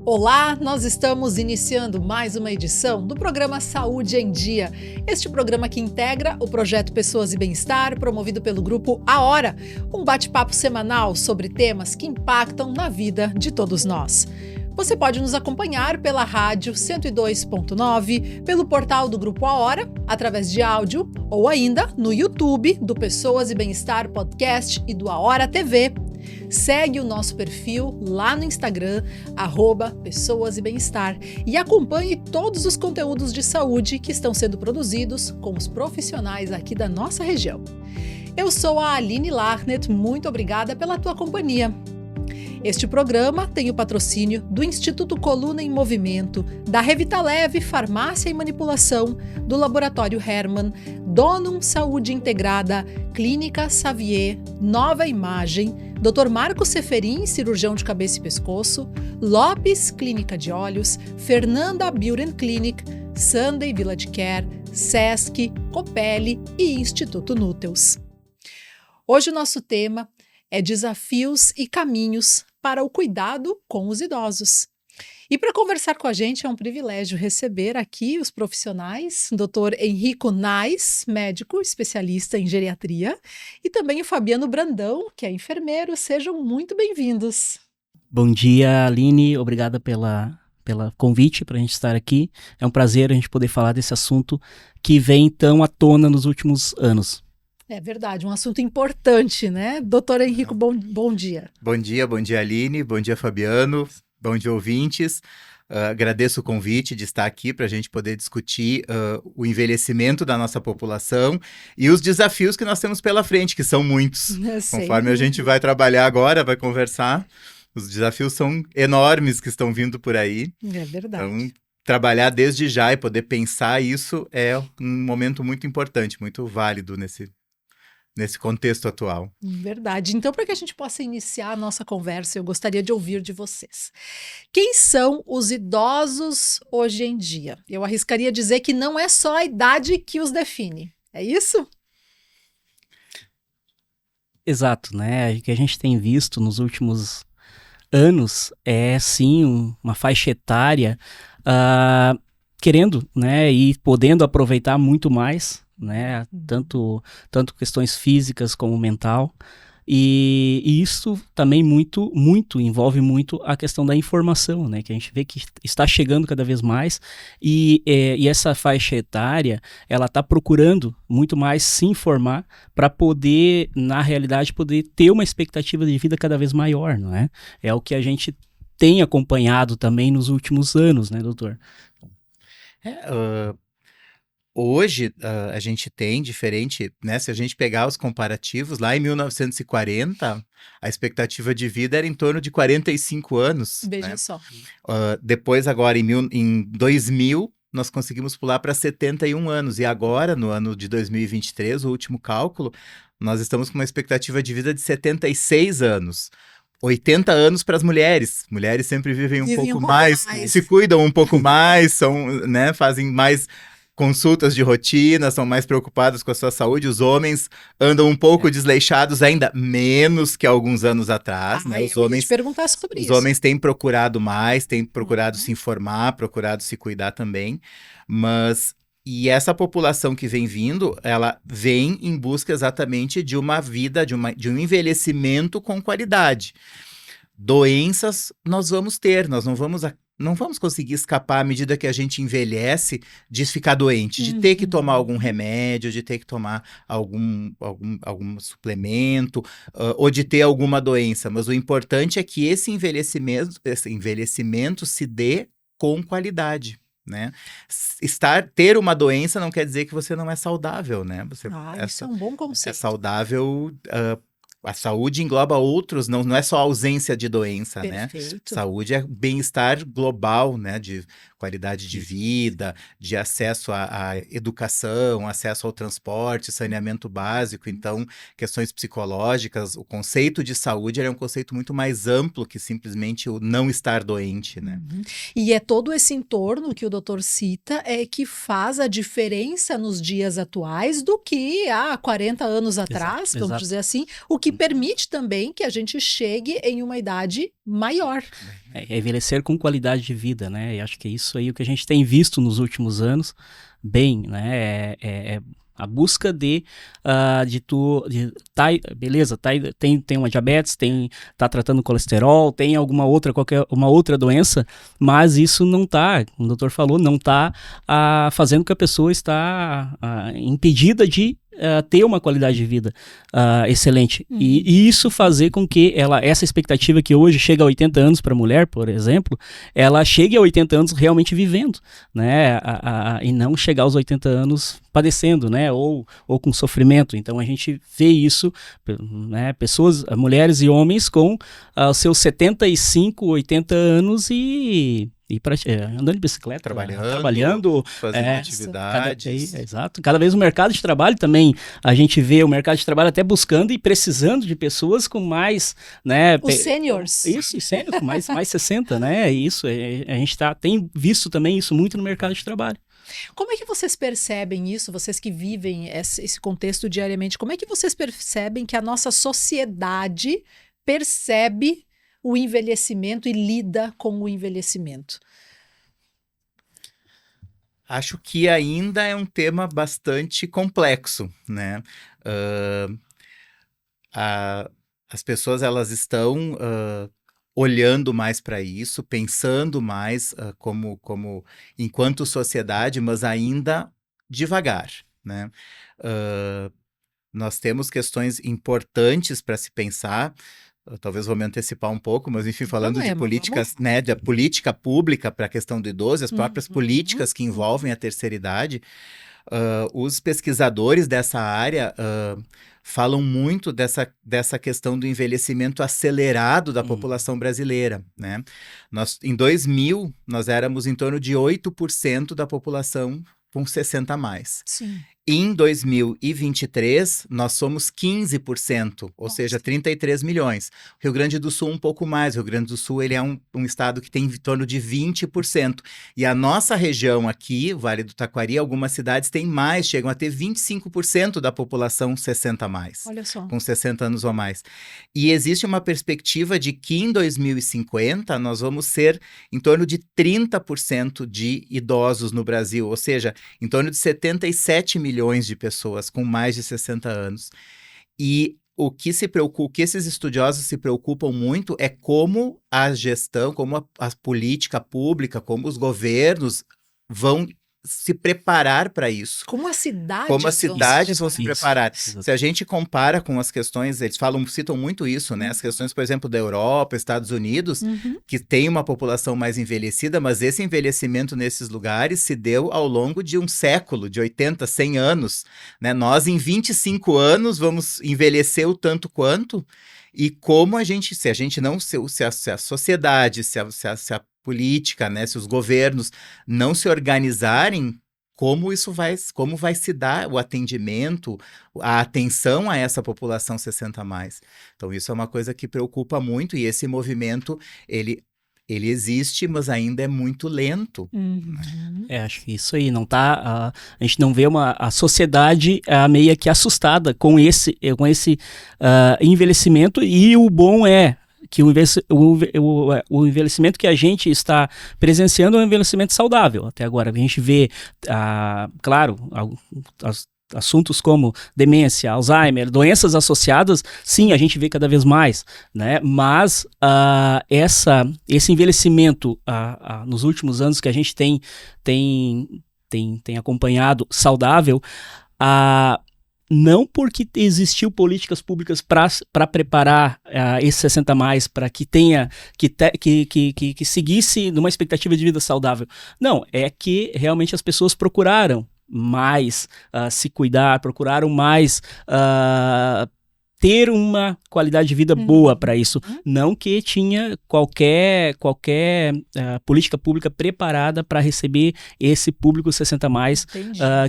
Olá, nós estamos iniciando mais uma edição do programa Saúde em Dia. Este programa que integra o projeto Pessoas e Bem-Estar, promovido pelo grupo A Hora, um bate-papo semanal sobre temas que impactam na vida de todos nós. Você pode nos acompanhar pela rádio 102.9, pelo portal do Grupo A Hora, através de áudio, ou ainda no YouTube do Pessoas e Bem-Estar Podcast e do A Hora TV. Segue o nosso perfil lá no Instagram, @Pessoas e Bem-Estar, e acompanhe todos os conteúdos de saúde que estão sendo produzidos com os profissionais aqui da nossa região. Eu sou a Aline Larnet, muito obrigada pela tua companhia. Este programa tem o patrocínio do Instituto Coluna em Movimento, da Revitaleve Farmácia e Manipulação, do Laboratório Hermann, Donum Saúde Integrada, Clínica Xavier, Nova Imagem, Dr. Marco Seferin, cirurgião de cabeça e pescoço, Lopes Clínica de Olhos, Fernanda Beauty Clinic, Sunday Village Care, Sesc, Copelli e Instituto Núteus. Hoje o nosso tema é desafios e caminhos para o cuidado com os idosos. E para conversar com a gente é um privilégio receber aqui os profissionais, Dr. Henrico Nais, médico especialista em geriatria, e também o Fabiano Brandão, que é enfermeiro. Sejam muito bem-vindos. Bom dia, Aline. Obrigada pela convite para a gente estar aqui. É um prazer a gente poder falar desse assunto que vem tão à tona nos últimos anos. É verdade, um assunto importante, né? Doutor Henrico, bom dia. Bom dia, Aline, bom dia, Fabiano, bom dia, ouvintes. Agradeço o convite de estar aqui para a gente poder discutir o envelhecimento da nossa população e os desafios que nós temos pela frente, que são muitos. Conforme a gente vai trabalhar agora, vai conversar, os desafios são enormes que estão vindo por aí. É verdade. Então, trabalhar desde já e poder pensar isso é um momento muito importante, muito válido nesse contexto atual. Verdade. Então, para que a gente possa iniciar a nossa conversa, eu gostaria de ouvir de vocês. Quem são os idosos hoje em dia? Eu arriscaria dizer que não é só a idade que os define. É isso? Exato, né? O que a gente tem visto nos últimos anos é, sim, uma faixa etária querendo, né, e podendo aproveitar muito mais, né, tanto questões físicas como mental, e isso também muito envolve muito a questão da informação, né, que a gente vê que está chegando cada vez mais, e essa faixa etária, ela está procurando muito mais se informar para poder, na realidade, poder ter uma expectativa de vida cada vez maior, não é? É o que a gente tem acompanhado também nos últimos anos, né, doutor? Hoje, a gente tem diferente, né? Se a gente pegar os comparativos, lá em 1940, a expectativa de vida era em torno de 45 anos. Veja, né? só. Depois, agora, em 2000, nós conseguimos pular para 71 anos. E agora, no ano de 2023, o último cálculo, nós estamos com uma expectativa de vida de 76 anos. 80 anos para as mulheres. Mulheres sempre vivem um pouco mais, se cuidam um pouco mais, fazem mais consultas de rotina, são mais preocupadas com a sua saúde. Os homens andam um pouco desleixados, ainda menos que alguns anos atrás. Né? Os homens perguntar sobre isso. Os homens têm procurado mais, têm procurado se informar, procurado se cuidar também, E essa população que vem vindo, ela vem em busca exatamente de uma vida, de um envelhecimento com qualidade. Doenças nós vamos ter, nós não vamos conseguir escapar à medida que a gente envelhece de ficar doente, de ter que tomar algum remédio, de ter que tomar algum suplemento, ou de ter alguma doença. Mas o importante é que esse envelhecimento se dê com qualidade. Né? Ter uma doença não quer dizer que você não é saudável, né? Isso é um bom conceito. É saudável. A saúde engloba outros, não é só a ausência de doença, Perfeito. né? Saúde é bem-estar global, né? De qualidade de vida, de acesso à educação, acesso ao transporte, saneamento básico. Então, questões psicológicas, o conceito de saúde é um conceito muito mais amplo que simplesmente o não estar doente, né? E é todo esse entorno que o doutor cita que faz a diferença nos dias atuais do que há 40 anos atrás, vamos dizer assim, o que que permite também que a gente chegue em uma idade maior. É envelhecer com qualidade de vida, né? E acho que é isso aí o que a gente tem visto nos últimos anos, bem, né? A busca beleza, tem uma diabetes, tá tratando colesterol, tem uma outra doença, mas isso não tá, como o doutor falou, não tá fazendo com que a pessoa está impedida de ter uma qualidade de vida excelente. E isso fazer com que essa expectativa que hoje chega a 80 anos para a mulher, por exemplo, ela chegue a 80 anos realmente vivendo, né? E não chegar aos 80 anos padecendo, né? Ou com sofrimento. Então a gente vê isso, né? Pessoas, mulheres e homens com os seus 75, 80 anos andando de bicicleta, trabalhando fazendo atividades. Exato. Cada vez o mercado de trabalho também, a gente vê o mercado de trabalho até buscando e precisando de pessoas com mais, né? Os seniors. Isso, sênior, com mais 60, né? Isso, a gente tem visto também isso muito no mercado de trabalho. Como é que vocês percebem isso, vocês que vivem esse contexto diariamente, como é que vocês percebem que a nossa sociedade percebe o envelhecimento e lida com o envelhecimento? Acho que ainda é um tema bastante complexo, né? As pessoas elas estão olhando mais para isso, pensando mais como enquanto sociedade, mas ainda devagar, né? Nós temos questões importantes para se pensar. Talvez vou me antecipar um pouco, mas enfim, falando de políticas, né, de política pública para a questão do idoso, as próprias políticas que envolvem a terceira idade, os pesquisadores dessa área falam muito dessa questão do envelhecimento acelerado da população brasileira, né? Em 2000, nós éramos em torno de 8% da população com 60 a mais. Sim. Em 2023, nós somos 15%, ou seja, 33 milhões. O Rio Grande do Sul um pouco mais. O Rio Grande do Sul ele é um estado que tem em torno de 20%. E a nossa região aqui, o Vale do Taquari, algumas cidades têm mais, chegam a ter 25% da população 60 a mais. Olha só. Com 60 anos ou mais. E existe uma perspectiva de que em 2050 nós vamos ser em torno de 30% de idosos no Brasil, ou seja, em torno de 77 milhões de pessoas com mais de 60 anos. E o que esses estudiosos se preocupam muito é como a gestão, como a política pública, como os governos vão se preparar para isso. Como as cidades vão se preparar. Se a gente compara com as questões, eles citam muito isso, né? As questões, por exemplo, da Europa, Estados Unidos, que tem uma população mais envelhecida, mas esse envelhecimento nesses lugares se deu ao longo de um século, de 80, 100 anos, né? Nós, em 25 anos, vamos envelhecer o tanto quanto, e como se a sociedade, se a política, né, se os governos não se organizarem, como vai se dar o atendimento, a atenção a essa população 60 a mais. Então isso é uma coisa que preocupa muito, e esse movimento, ele existe, mas ainda é muito lento. Acho que isso aí, não tá, a gente não vê a sociedade meio que assustada com esse envelhecimento, e o bom é que o envelhecimento que a gente está presenciando é um envelhecimento saudável. Até agora a gente vê, claro, assuntos como demência, Alzheimer, doenças associadas, sim, a gente vê cada vez mais, né? Mas esse envelhecimento nos últimos anos que a gente tem acompanhado saudável, não porque existiu políticas públicas para preparar esse 60 a mais, para que seguisse numa expectativa de vida saudável. Não, é que realmente as pessoas procuraram mais se cuidar, procuraram mais ter uma qualidade de vida boa para isso. Não que tinha qualquer política pública preparada para receber esse público 60 a mais,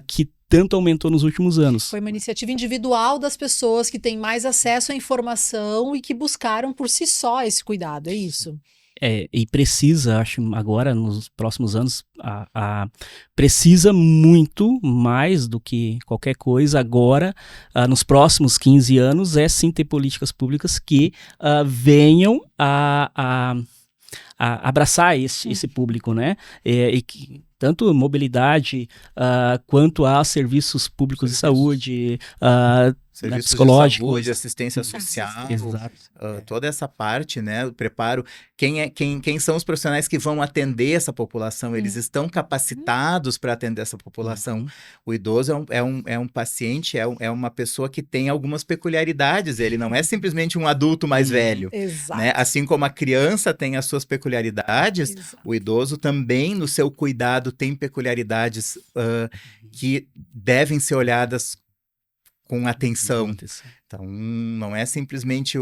que tanto aumentou nos últimos anos. Foi uma iniciativa individual das pessoas que têm mais acesso à informação e que buscaram por si só esse cuidado, é isso? E precisa, acho, agora, nos próximos anos, precisa muito mais do que qualquer coisa agora, nos próximos 15 anos, sim ter políticas públicas que venham a abraçar esse público, né? E que tanto mobilidade quanto a serviços públicos de saúde, serviços psicológicos, de saúde, assistência social, toda essa parte, né? O preparo. Quem são os profissionais que vão atender essa população? Eles estão capacitados para atender essa população. O idoso é um paciente, é uma pessoa que tem algumas peculiaridades. Ele não é simplesmente um adulto mais velho. Né? Assim como a criança tem as suas peculiaridades, o idoso também, no seu cuidado, tem peculiaridades que devem ser olhadas com atenção. Então, não é simplesmente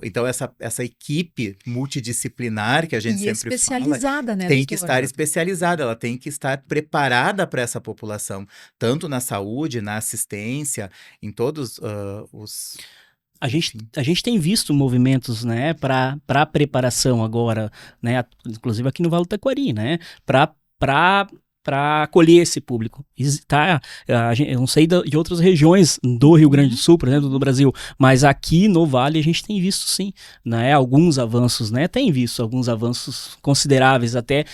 Então, essa equipe multidisciplinar que a gente sempre especializada, né, tem que estar especializada, ela tem que estar preparada para essa população, tanto na saúde, na assistência, em todos os... A gente tem visto movimentos, né, para preparação agora, né, inclusive aqui no Vale do Taquari, né, para acolher esse público. Eu não sei de outras regiões do Rio Grande do Sul, por exemplo, do Brasil, mas aqui no Vale a gente tem visto sim, né, alguns avanços, né, tem visto alguns avanços consideráveis, até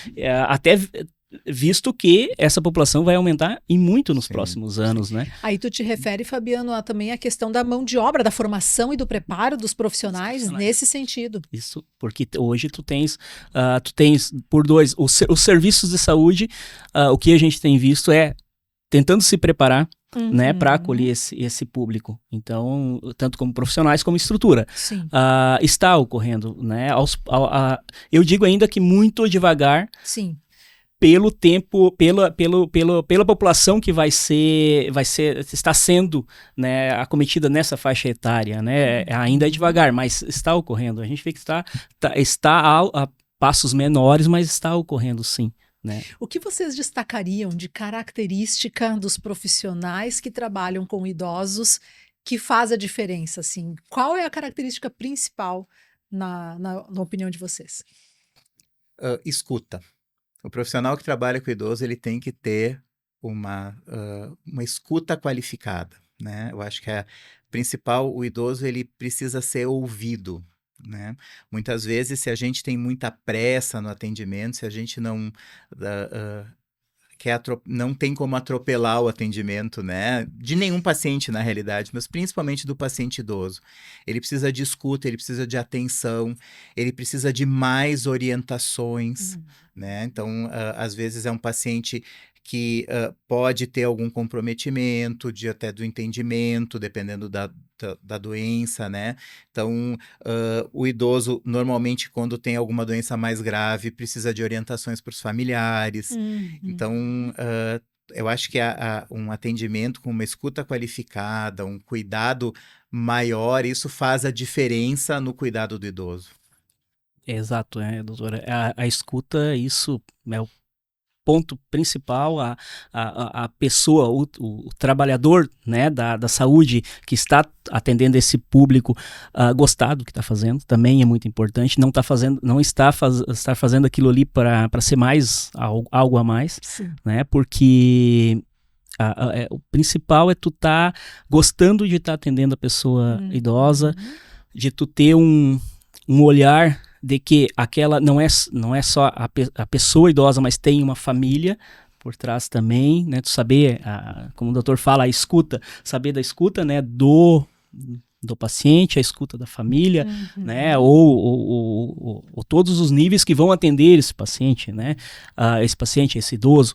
visto que essa população vai aumentar e muito nos próximos anos, né? Aí tu te refere, Fabiano, também à questão da mão de obra, da formação e do preparo dos profissionais nesse sentido. Isso, porque hoje tu tens por dois, os serviços de saúde, o que a gente tem visto é tentando se preparar, né, para acolher esse público. Então, tanto como profissionais como estrutura. Está ocorrendo, né? Eu digo ainda que muito devagar. Sim. Pelo tempo, pela população que está sendo, né, acometida nessa faixa etária, né, ainda é devagar, mas está ocorrendo. A gente vê que está a passos menores, mas está ocorrendo sim. Né? O que vocês destacariam de característica dos profissionais que trabalham com idosos que faz a diferença? Assim? Qual é a característica principal na opinião de vocês? Escuta. O profissional que trabalha com idoso, ele tem que ter uma escuta qualificada, né? Eu acho que principal, o idoso, ele precisa ser ouvido, né? Muitas vezes, se a gente tem muita pressa no atendimento, se a gente não tem como atropelar o atendimento, né? De nenhum paciente, na realidade, mas principalmente do paciente idoso. Ele precisa de escuta, ele precisa de atenção, ele precisa de mais orientações, né? Então, às vezes é um paciente que pode ter algum comprometimento, até do entendimento, dependendo da doença, né? Então, o idoso, normalmente, quando tem alguma doença mais grave, precisa de orientações para os familiares. Então, eu acho que um atendimento com uma escuta qualificada, um cuidado maior, isso faz a diferença no cuidado do idoso. Exato, doutora. A escuta, isso é o ponto principal, a pessoa, o trabalhador, né, da saúde que está atendendo esse público, gostar do que está fazendo, também é muito importante, não está fazendo aquilo ali para ser mais algo a mais, né, porque o principal é tu estar gostando de estar atendendo a pessoa idosa, de tu ter um olhar de que aquela não é só a pessoa idosa, mas tem uma família por trás também, né? Tu saber, como o doutor fala, a escuta, saber da escuta, né? Do paciente, a escuta da família, né? Ou todos os níveis que vão atender esse paciente, né? Esse idoso.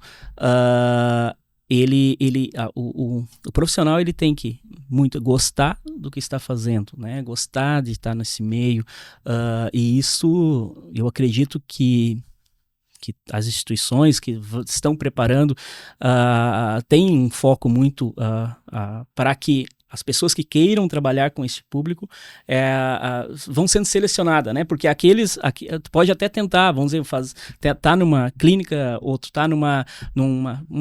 O profissional, ele tem que muito gostar do que está fazendo, né? Gostar de estar nesse meio, e isso eu acredito que as instituições que estão preparando têm um foco muito para que as pessoas que queiram trabalhar com esse público vão sendo selecionadas, né? Porque tu pode até tentar, vamos dizer, tá numa clínica, ou tu tá numa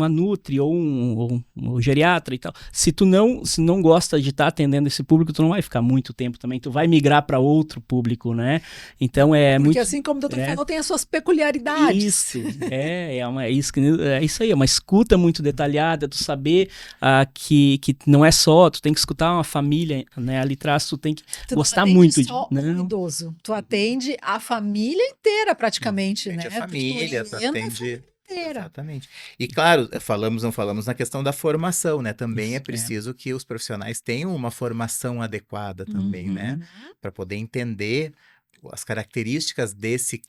nutri ou um geriatra e tal. Se não gosta de estar atendendo esse público, tu não vai ficar muito tempo também, tu vai migrar para outro público, né? Então Porque assim como o doutor falou, tem as suas peculiaridades. Isso, é isso aí, é uma escuta muito detalhada, tu saber que não é só, tu tem que escutar uma família, né, ali atrás, tu tem que gostar muito só o idoso, tu atende a família inteira praticamente, né? A família, tu atende... Inteira. Exatamente. E claro, não falamos na questão da formação, né? Também Isso, é preciso que os profissionais tenham uma formação adequada também, né? Para poder entender as características desse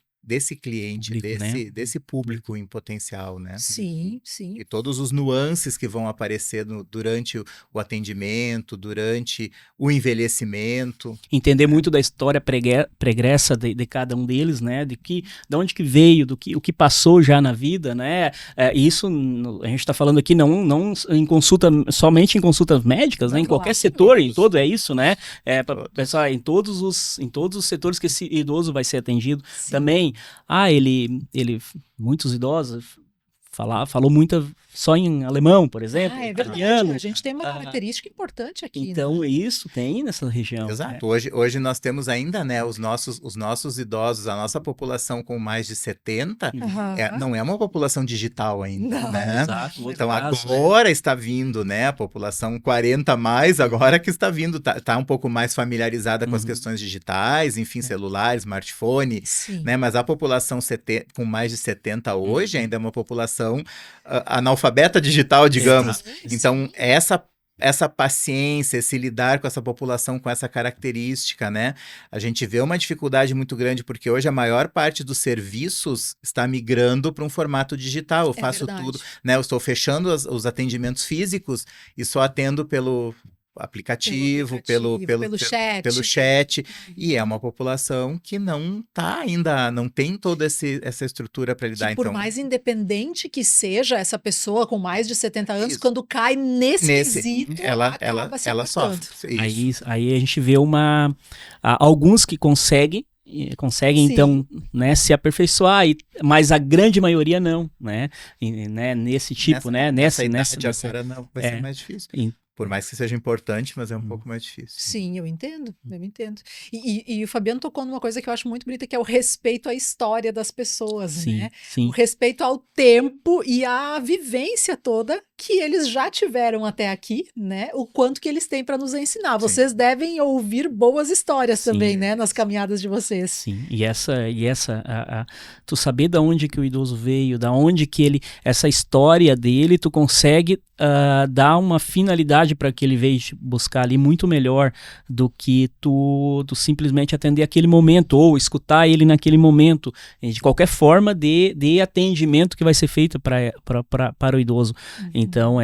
cliente, Público, desse público em potencial, né? Sim. E todos os nuances que vão aparecer durante o atendimento, durante o envelhecimento. Entender muito da história pregressa de cada um deles, né? De onde que veio, o que passou já na vida, né? Isso a gente está falando aqui não somente em consultas médicas, né? Em qualquer setor, em todo, é isso, né? Pessoal, em todos os setores que esse idoso vai ser atendido. Sim. Também, muitos idosos falou muito só em alemão, por exemplo. É verdade. Italiano. A gente tem uma característica importante aqui. Então, né? Isso tem nessa região. Exato. Hoje nós temos ainda, né, os nossos idosos, a nossa população com mais de 70, não é uma população digital ainda, não, né? Exato. Então, agora está vindo, né, a população 40 mais, agora que está vindo, tá um pouco mais familiarizada com as questões digitais, enfim, celular, smartphone, né? Mas a população com mais de 70 hoje ainda é uma população analfabeta digital, digamos. Então, essa paciência, esse lidar com essa população, com essa característica, né? A gente vê uma dificuldade muito grande, porque hoje a maior parte dos serviços está migrando para um formato digital. Eu faço tudo, né? Eu estou fechando os atendimentos físicos e só atendo pelo aplicativo, pelo chat, e é uma população que não tem toda essa estrutura para lidar. Por mais independente que seja essa pessoa com mais de 70 anos, quando cai nesse quesito, ela sofre. Aí a gente vê alguns que conseguem então, né, se aperfeiçoar, mas a grande maioria não, né, nesse tipo, nessa idade agora não, vai ser mais difícil. Por mais que seja importante, mas é um pouco mais difícil. Sim, eu entendo. E o Fabiano tocou numa coisa que eu acho muito bonita, que é o respeito à história das pessoas, né? Sim. O respeito ao tempo e à vivência toda que eles já tiveram até aqui, né? O quanto que eles têm para nos ensinar. Vocês devem ouvir boas histórias também, né? Nas caminhadas de vocês. Sim, tu saber da onde que o idoso veio, da onde que essa história dele, tu consegue dar uma finalidade para que ele veio buscar ali muito melhor do que tu simplesmente atender aquele momento ou escutar ele naquele momento, de qualquer forma de atendimento que vai ser feito para o idoso. Então,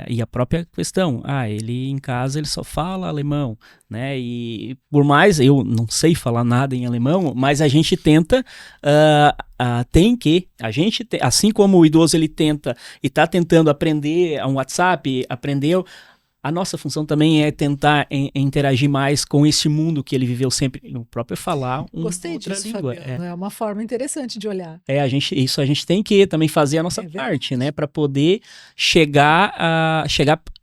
e a própria questão, ele em casa ele só fala alemão, né? E por mais eu não sei falar nada em alemão, mas a gente tenta, assim como o idoso ele tenta e está tentando aprender um WhatsApp, aprendeu. A nossa função também é tentar interagir mais com esse mundo que ele viveu sempre, o próprio falar Gostei outra disso, língua. Fabiano. É uma forma interessante de olhar. A gente tem que também fazer a nossa parte, né, para poder chegar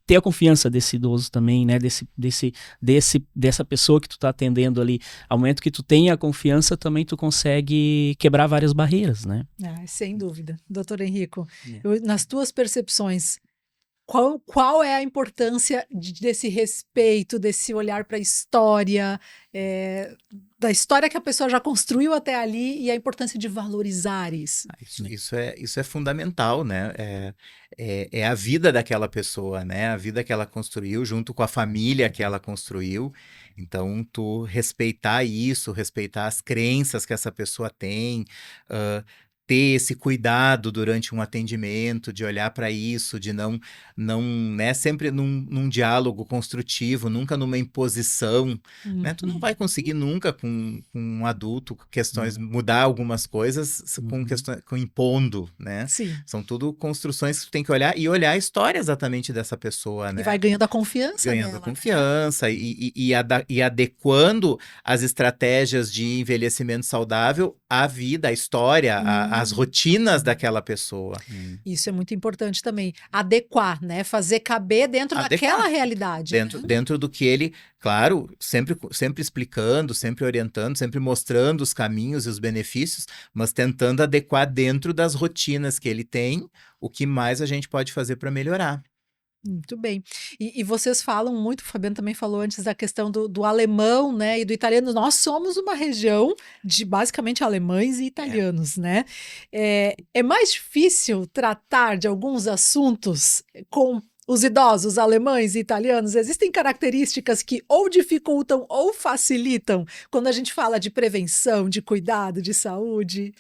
ter a confiança desse idoso também, né, dessa pessoa que tu tá atendendo ali. Ao momento que tu tem a confiança, também tu consegue quebrar várias barreiras, né? Sem dúvida. Doutor Henrico, nas tuas percepções, qual é a importância desse respeito, desse olhar para a história, da história que a pessoa já construiu até ali e a importância de valorizar isso? Isso é fundamental, né? É a vida daquela pessoa, né? A vida que ela construiu junto com a família que ela construiu. Então, tu respeitar isso, respeitar as crenças que essa pessoa tem, ter esse cuidado durante um atendimento, de olhar para isso, de não, né, sempre num diálogo construtivo, nunca numa imposição, né? Tu não vai conseguir nunca com um adulto mudar algumas coisas com impondo, né? Sim. São tudo construções que tu tem que olhar e olhar a história exatamente dessa pessoa, né? E vai ganhando a confiança Ganhando dela, confiança e adequando as estratégias de envelhecimento saudável à vida, à história, às rotinas daquela pessoa. Isso é muito importante também. Adequar, né? Fazer caber dentro daquela realidade. Dentro do que ele, claro, sempre explicando, sempre orientando, sempre mostrando os caminhos e os benefícios, mas tentando adequar dentro das rotinas que ele tem, o que mais a gente pode fazer para melhorar. Muito bem. E vocês falam muito, o Fabiano também falou antes da questão do alemão, né, e do italiano. Nós somos uma região de basicamente alemães e italianos, né? É mais difícil tratar de alguns assuntos com os idosos alemães e italianos? Existem características que ou dificultam ou facilitam quando a gente fala de prevenção, de cuidado, de saúde?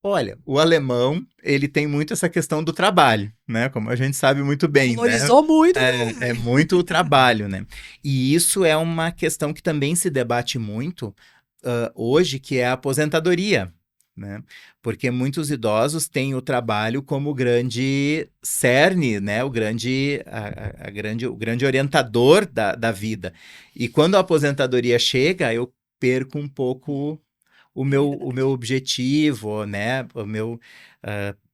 Olha, o alemão, ele tem muito essa questão do trabalho, né? Como a gente sabe muito bem, valorizou muito. É muito o trabalho, né? E isso é uma questão que também se debate muito hoje, que é a aposentadoria, né? Porque muitos idosos têm o trabalho como grande cerne, né? O grande orientador da vida. E quando a aposentadoria chega, eu perco um pouco o meu objetivo, né?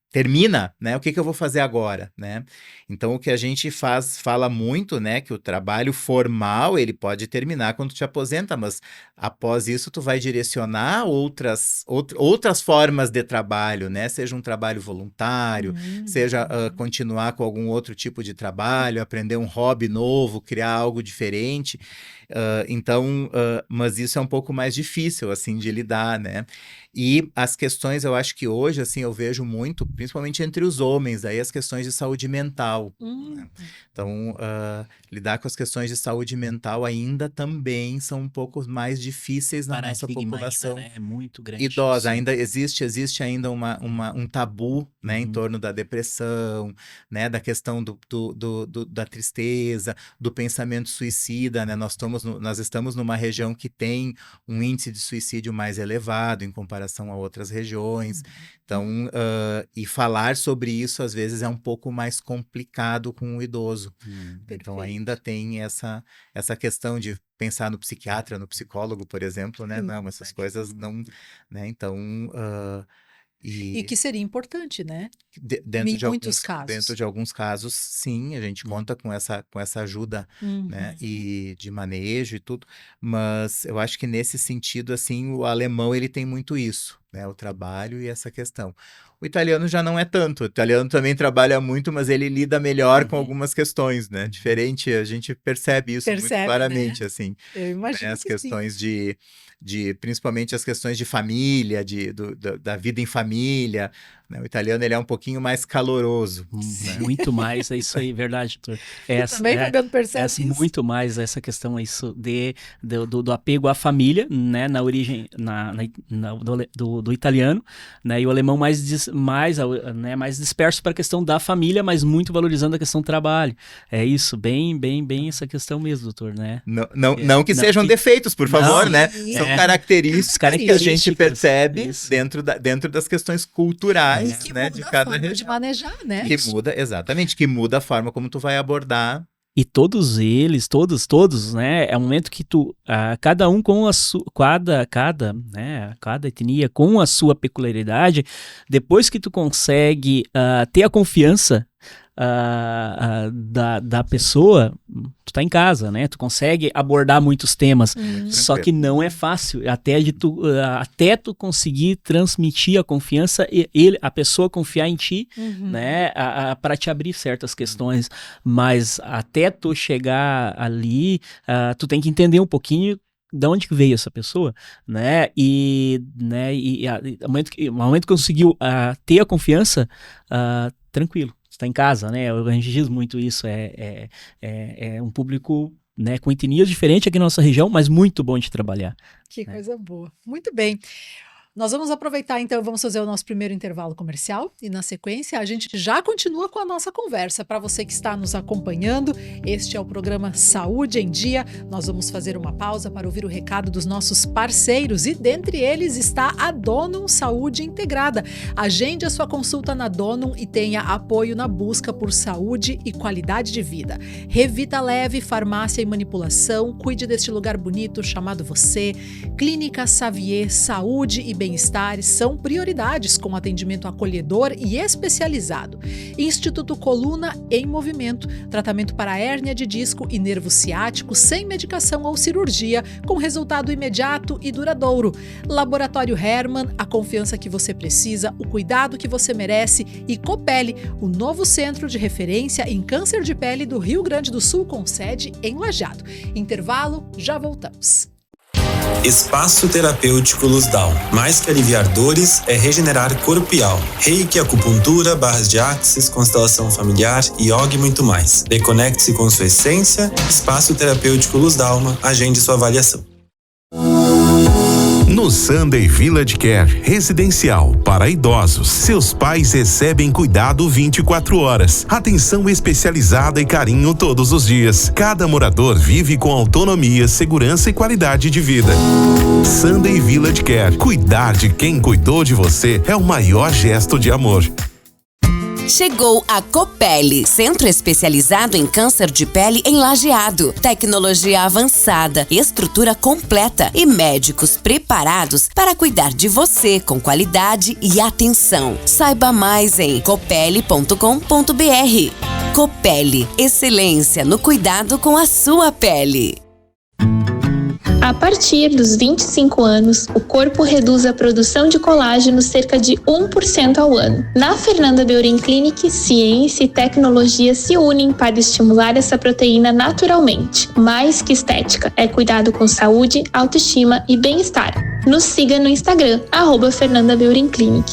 Termina, né? O que eu vou fazer agora, né? Então, o que a gente fala muito, né? Que o trabalho formal, ele pode terminar quando tu te aposenta, mas após isso tu vai direcionar outras formas de trabalho, né? Seja um trabalho voluntário, seja continuar com algum outro tipo de trabalho, aprender um hobby novo, criar algo diferente. Mas isso é um pouco mais difícil, assim, de lidar, né? E as questões, eu acho que hoje, assim, eu vejo muito, principalmente entre os homens, aí as questões de saúde mental. Né? Então, lidar com as questões de saúde mental ainda também são um pouco mais difíceis na nossa população ainda, né? É muito grande idosa. isso. Ainda existe ainda um tabu, né, em torno da depressão, né, da questão da tristeza, do pensamento suicida, né? Nós estamos numa região que tem um índice de suicídio mais elevado em comparação a outras regiões. Então, e falar sobre isso às vezes é um pouco mais complicado com o idoso. Então, ainda tem essa questão de pensar no psiquiatra, no psicólogo, por exemplo, né? Não, essas coisas não, né? Então, e que seria importante, né? Dentro de alguns casos, sim, a gente conta com essa ajuda, né? E de manejo e tudo, mas eu acho que nesse sentido, assim, o alemão, ele tem muito isso, né? O trabalho e essa questão. O italiano já não é tanto. O italiano também trabalha muito, mas ele lida melhor com algumas questões, né? Diferente, a gente percebe isso muito claramente, né? Assim. Eu imagino, né? As questões principalmente as questões de família, da vida em família, né? O italiano, ele é um pouquinho mais caloroso. Né? Muito mais, é isso aí, verdade, doutor. Também Fabiano percebe isso. Muito mais essa questão isso do apego à família, né, na origem do italiano, né, e o alemão mais disperso para a questão da família, mas muito valorizando a questão do trabalho. É isso, bem essa questão mesmo, doutor, né? Não que sejam defeitos, por favor, né? São características que a gente percebe dentro das questões culturais, né, de cada região. De manejar, né? Que muda a forma como tu vai abordar. E todos eles, todos, né? É um momento que cada um com a sua, cada etnia com a sua peculiaridade, depois que tu consegue ter a confiança da pessoa, tu tá em casa, né? Tu consegue abordar muitos temas, só que não é fácil, até tu conseguir transmitir a confiança e a pessoa confiar em ti, né? Para te abrir certas questões, mas até tu chegar ali, tu tem que entender um pouquinho de onde que veio essa pessoa, né? No momento que conseguiu ter a confiança, tranquilo. Está em casa, né? A gente diz muito isso, é um público, né, com etnias diferentes aqui na nossa região, mas muito bom de trabalhar. Que coisa boa. Muito bem. Nós vamos aproveitar então, vamos fazer o nosso primeiro intervalo comercial e na sequência a gente já continua com a nossa conversa. Para você que está nos acompanhando, este é o programa Saúde em Dia. Nós vamos fazer uma pausa para ouvir o recado dos nossos parceiros e dentre eles está a Donum Saúde Integrada. Agende a sua consulta na Donum e tenha apoio na busca por saúde e qualidade de vida. Revita Leve, farmácia e manipulação, cuide deste lugar bonito chamado você. Clínica Xavier, saúde e bem-estar são prioridades com atendimento acolhedor e especializado. Instituto Coluna em Movimento, tratamento para hérnia de disco e nervo ciático sem medicação ou cirurgia, com resultado imediato e duradouro. Laboratório Hermann, a confiança que você precisa, o cuidado que você merece, e Copele, o novo centro de referência em câncer de pele do Rio Grande do Sul, com sede em Lajeado. Intervalo, já voltamos. Espaço Terapêutico Luz Down. Mais que aliviar dores, é regenerar corpo e alma. Reiki, acupuntura, barras de axis, constelação familiar, yoga e muito mais. Reconecte-se com sua essência. Espaço Terapêutico Luz Down. Agende sua avaliação. No Sunday Village Care Residencial para idosos, seus pais recebem cuidado 24 horas, atenção especializada e carinho todos os dias. Cada morador vive com autonomia, segurança e qualidade de vida. Sunday Village Care. Cuidar de quem cuidou de você é o maior gesto de amor. Chegou a Copele, centro especializado em câncer de pele em Lajeado. Tecnologia avançada, estrutura completa e médicos preparados para cuidar de você com qualidade e atenção. Saiba mais em copele.com.br. Copele, excelência no cuidado com a sua pele. A partir dos 25 anos, o corpo reduz a produção de colágeno cerca de 1% ao ano. Na Fernanda Beurin Clinic, ciência e tecnologia se unem para estimular essa proteína naturalmente. Mais que estética, é cuidado com saúde, autoestima e bem-estar. Nos siga no Instagram, @Fernanda Beurin Clinic.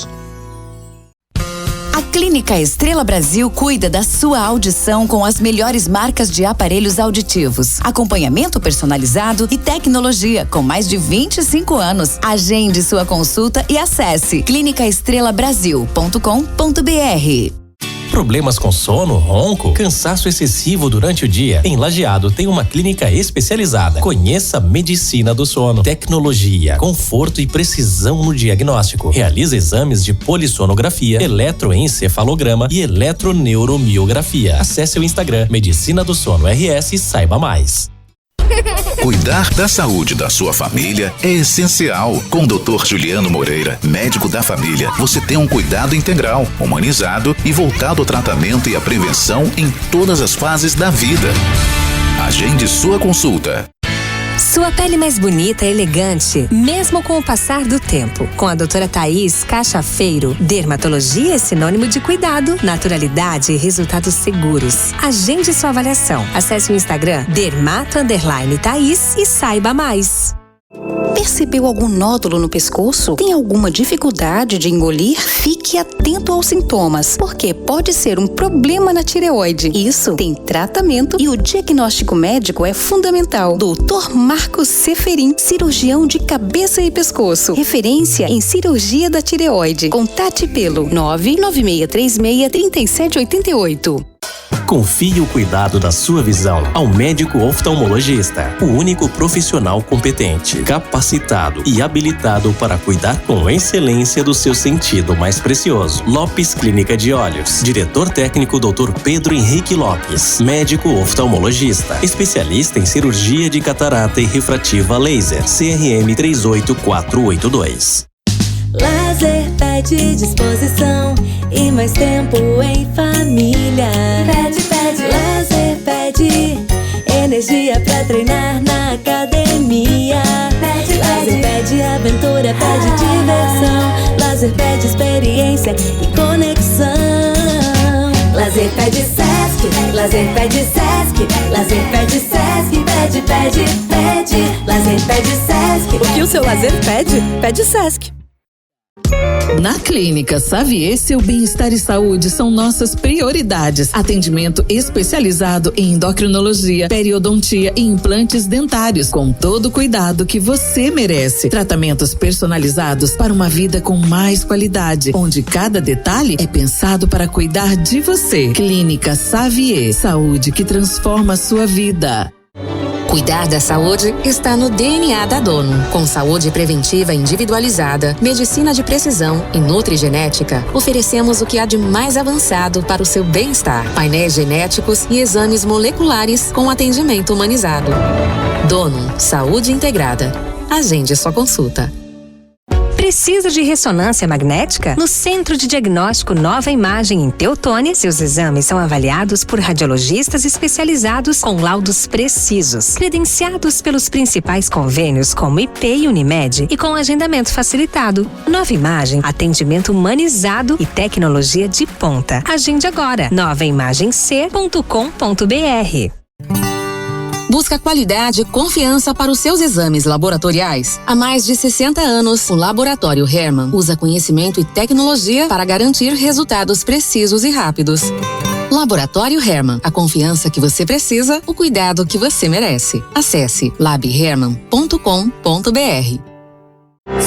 A Clínica Estrela Brasil cuida da sua audição com as melhores marcas de aparelhos auditivos, acompanhamento personalizado e tecnologia com mais de 25 anos. Agende sua consulta e acesse clinicaestrelabrasil.com.br. Problemas com sono, ronco, cansaço excessivo durante o dia? Em Lajeado tem uma clínica especializada. Conheça a Medicina do Sono. Tecnologia, conforto e precisão no diagnóstico. Realiza exames de polissonografia, eletroencefalograma e eletroneuromiografia. Acesse o Instagram Medicina do Sono RS e saiba mais. Cuidar da saúde da sua família é essencial. Com o Dr. Juliano Moreira, médico da família, você tem um cuidado integral, humanizado e voltado ao tratamento e à prevenção em todas as fases da vida. Agende sua consulta. Sua pele mais bonita e elegante, mesmo com o passar do tempo. Com a doutora Thaís Cachafeiro, dermatologia é sinônimo de cuidado, naturalidade e resultados seguros. Agende sua avaliação. Acesse o Instagram dermato_Thaís e saiba mais. Percebeu algum nódulo no pescoço? Tem alguma dificuldade de engolir? Fique atento aos sintomas, porque pode ser um problema na tireoide. Isso tem tratamento e o diagnóstico médico é fundamental. Dr. Marcos Seferin, cirurgião de cabeça e pescoço. Referência em cirurgia da tireoide. Contate pelo 996363788. Confie o cuidado da sua visão ao médico oftalmologista, o único profissional competente, capacitado e habilitado para cuidar com excelência do seu sentido mais precioso. Lopes Clínica de Olhos. Diretor técnico Dr. Pedro Henrique Lopes, médico oftalmologista, especialista em cirurgia de catarata e refrativa laser, CRM 38482. Lazer pede disposição e mais tempo em família. Pede, lazer pede energia pra treinar na academia. Lazer pede aventura, pede diversão. Lazer pede experiência e conexão. Lazer pede Sesc, lazer pede Sesc, lazer pede Sesc, pede. Lazer pede Sesc. O que o seu lazer pede? Pede Sesc. Na Clínica Xavier, seu bem-estar e saúde são nossas prioridades. Atendimento especializado em endocrinologia, periodontia e implantes dentários, com todo o cuidado que você merece. Tratamentos personalizados para uma vida com mais qualidade, onde cada detalhe é pensado para cuidar de você. Clínica Xavier, saúde que transforma a sua vida. Cuidar da saúde está no DNA da Dono. Com saúde preventiva individualizada, medicina de precisão e nutrigenética, oferecemos o que há de mais avançado para o seu bem-estar. Painéis genéticos e exames moleculares com atendimento humanizado. Dono, saúde integrada. Agende sua consulta. Precisa de ressonância magnética? No Centro de Diagnóstico Nova Imagem em Teutônia, seus exames são avaliados por radiologistas especializados com laudos precisos, credenciados pelos principais convênios como IP e Unimed e com agendamento facilitado. Nova Imagem, atendimento humanizado e tecnologia de ponta. Agende agora, novaimagemc.com.br. Busca qualidade e confiança para os seus exames laboratoriais. Há mais de 60 anos, o Laboratório Hermann usa conhecimento e tecnologia para garantir resultados precisos e rápidos. Laboratório Hermann, a confiança que você precisa, o cuidado que você merece. Acesse labhermann.com.br.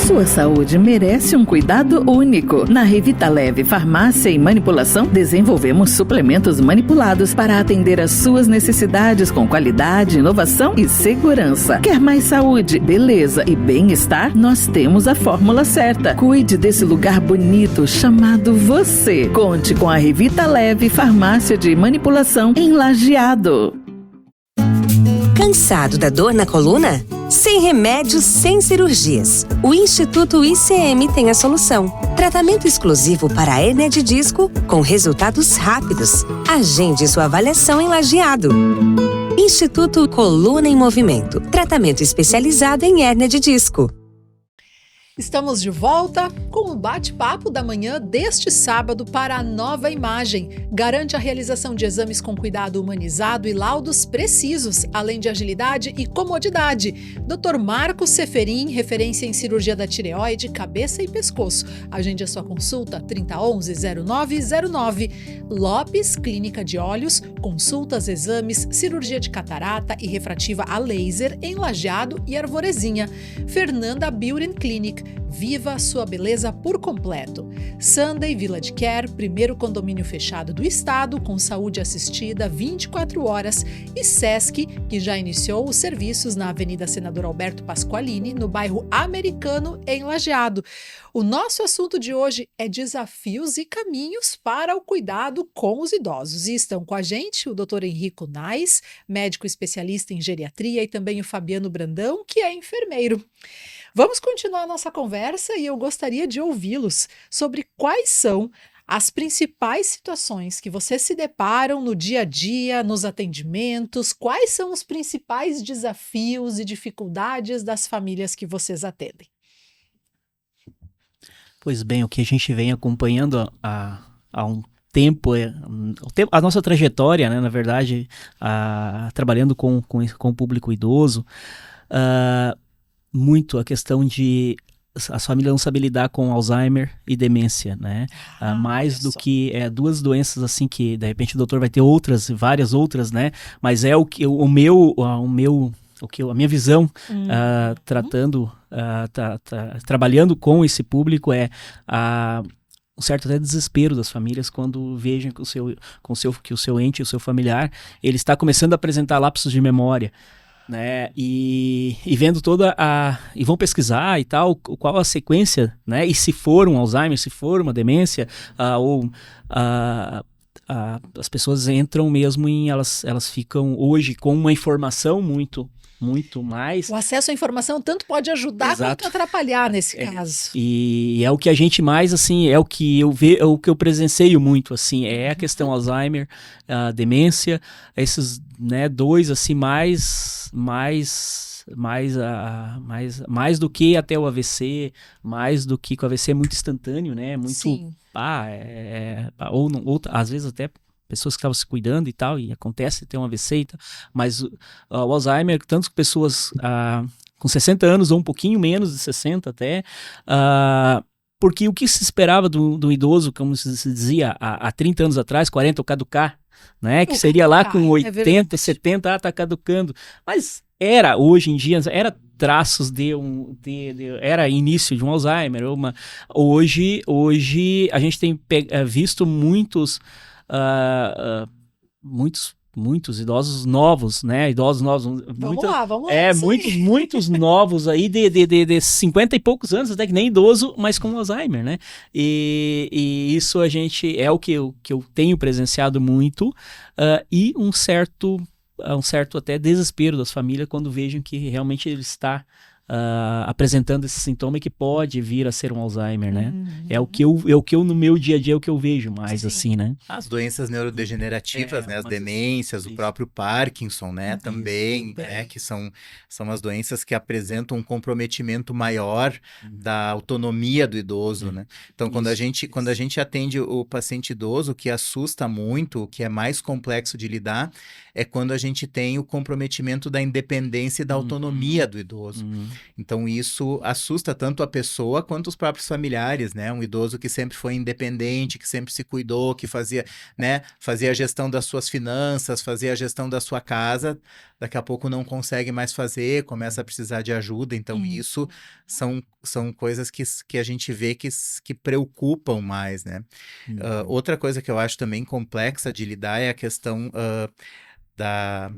Sua saúde merece um cuidado único. Na Revitaleve Farmácia e Manipulação, desenvolvemos suplementos manipulados para atender às suas necessidades com qualidade, inovação e segurança. Quer mais saúde, beleza e bem-estar? Nós temos a fórmula certa. Cuide desse lugar bonito chamado você. Conte com a Revitaleve Farmácia de Manipulação em Lajeado. Cansado da dor na coluna? Sem remédios, sem cirurgias. O Instituto ICM tem a solução. Tratamento exclusivo para a hérnia de disco com resultados rápidos. Agende sua avaliação em Lajeado. Instituto Coluna em Movimento. Tratamento especializado em hérnia de disco. Estamos de volta com o bate-papo da manhã deste sábado para a Nova Imagem. Garante a realização de exames com cuidado humanizado e laudos precisos, além de agilidade e comodidade. Dr. Marcos Seferin, referência em cirurgia da tireoide, cabeça e pescoço. Agende a sua consulta 3011-0909. Lopes, Clínica de Olhos, consultas, exames, cirurgia de catarata e refrativa a laser em Lajeado e Arvorezinha. Fernanda Beauty Clinic. Viva a sua beleza por completo. Sunday Village Care, primeiro condomínio fechado do estado, com saúde assistida 24 horas. E Sesc, que já iniciou os serviços na Avenida Senador Alberto Pasqualini, no bairro Americano, em Lajeado. O nosso assunto de hoje é desafios e caminhos para o cuidado com os idosos. E estão com a gente o Dr. Henrico Nais, médico especialista em geriatria, e também o Fabiano Brandão, que é enfermeiro. Vamos continuar a nossa conversa e eu gostaria de ouvi-los sobre quais são as principais situações que vocês se deparam no dia a dia, nos atendimentos, quais são os principais desafios e dificuldades das famílias que vocês atendem. Pois bem, o que a gente vem acompanhando há um tempo, a nossa trajetória, né, na verdade, trabalhando com o público idoso, muito a questão de as famílias não sabem lidar com Alzheimer e demência, né? Mais do que duas doenças assim que de repente o doutor vai ter várias outras, né? Mas é o que a minha visão trabalhando com esse público um certo até desespero das famílias quando vejam que o seu ente, o seu familiar, ele está começando a apresentar lapsos de memória, né, e vendo e vão pesquisar e tal, qual a sequência, né, e se for um Alzheimer, se for uma demência, as pessoas entram mesmo elas ficam hoje com uma informação muito mais. O acesso à informação tanto pode ajudar quanto atrapalhar nesse caso. E é o que a gente mais, assim, é o que eu vejo, é o que eu presencio muito, assim, é a questão Alzheimer, a demência, esses, né, dois, assim, mais do que até o AVC, mais do que o AVC é muito instantâneo, né, muito, sim. Ou às vezes até pessoas que estavam se cuidando e tal, e acontece ter um AVC e tal, mas o Alzheimer, tanto que pessoas com 60 anos ou um pouquinho menos de 60 até, porque o que se esperava do idoso, como se dizia há 30 anos atrás, 40, o caducar, né? Que seria lá com 80, 70, tá caducando. Mas hoje em dia, era traços era início de um Alzheimer. Hoje a gente tem visto muitos idosos novos, né? Idosos novos. Vamos lá. Muitos novos aí de 50 e poucos anos, até que nem idoso, mas com Alzheimer, né? E isso a gente é o que eu tenho presenciado muito, e um certo até desespero das famílias quando vejam que realmente ele está apresentando esse sintoma que pode vir a ser um Alzheimer, né? É o que eu no meu dia a dia, é o que eu vejo mais, assim, né? As doenças neurodegenerativas, né? As demências, o próprio Parkinson, né? Também, né? Que são as doenças que apresentam um comprometimento maior da autonomia do idoso, né? Então, quando a gente atende o paciente idoso, o que assusta muito, o que é mais complexo de lidar, é quando a gente tem o comprometimento da independência e da autonomia do idoso. Então, isso assusta tanto a pessoa quanto os próprios familiares, né? Um idoso que sempre foi independente, que sempre se cuidou, que fazia a gestão das suas finanças, fazia a gestão da sua casa, daqui a pouco não consegue mais fazer, começa a precisar de ajuda. Então, isso são coisas que a gente vê que preocupam mais, né? Outra coisa que eu acho também complexa de lidar é a questão da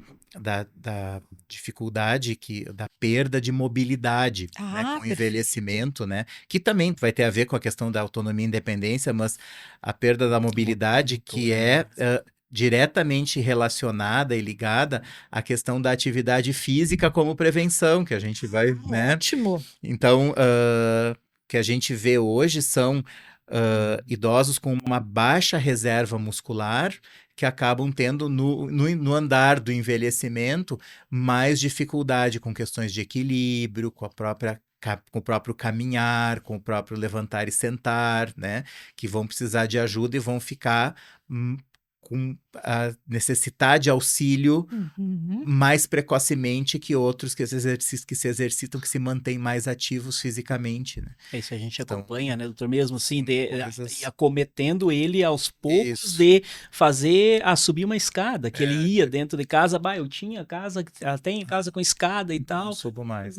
dificuldade, da perda de mobilidade, né, com o envelhecimento, né, que também vai ter a ver com a questão da autonomia e independência, mas a perda da mobilidade que é diretamente relacionada e ligada à questão da atividade física como prevenção, que a gente vai, né? Ótimo! Então, que a gente vê hoje são idosos com uma baixa reserva muscular, que acabam tendo no andar do envelhecimento mais dificuldade com questões de equilíbrio, com o próprio caminhar, com o próprio levantar e sentar, né? Que vão precisar de ajuda e vão ficar com necessitar de auxílio mais precocemente que outros que se exercitam, que se mantêm mais ativos fisicamente, né? Isso a gente acompanha, né, doutor? Mesmo assim, e acometendo ele aos poucos de fazer, subir uma escada, que ele ia dentro de casa, eu tinha casa, tenho casa com escada e tal. Não subo mais.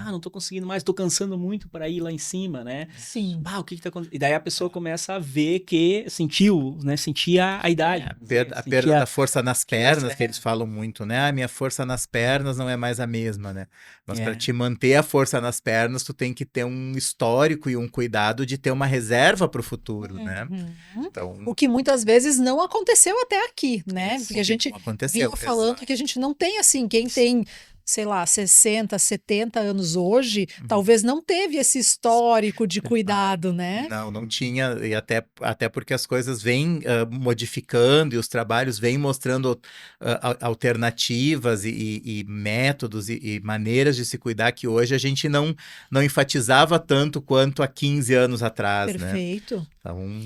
Não tô conseguindo mais, tô cansando muito para ir lá em cima, né? Sim. O que tá acontecendo? E daí a pessoa começa a ver que sentia a idade. A perda da força nas pernas, que eles falam muito, né? Minha força nas pernas não é mais a mesma, né? Mas para te manter a força nas pernas, tu tem que ter um histórico e um cuidado de ter uma reserva para o futuro, né? Então, o que muitas vezes não aconteceu até aqui, né? Porque a gente vinha falando que a gente não tem, assim, quem tem, sei lá, 60, 70 anos hoje, talvez não teve esse histórico de cuidado, né? Não tinha, e até porque as coisas vêm modificando e os trabalhos vêm mostrando alternativas e métodos e maneiras de se cuidar que hoje a gente não enfatizava tanto quanto há 15 anos atrás, Perfeito. Né? Então...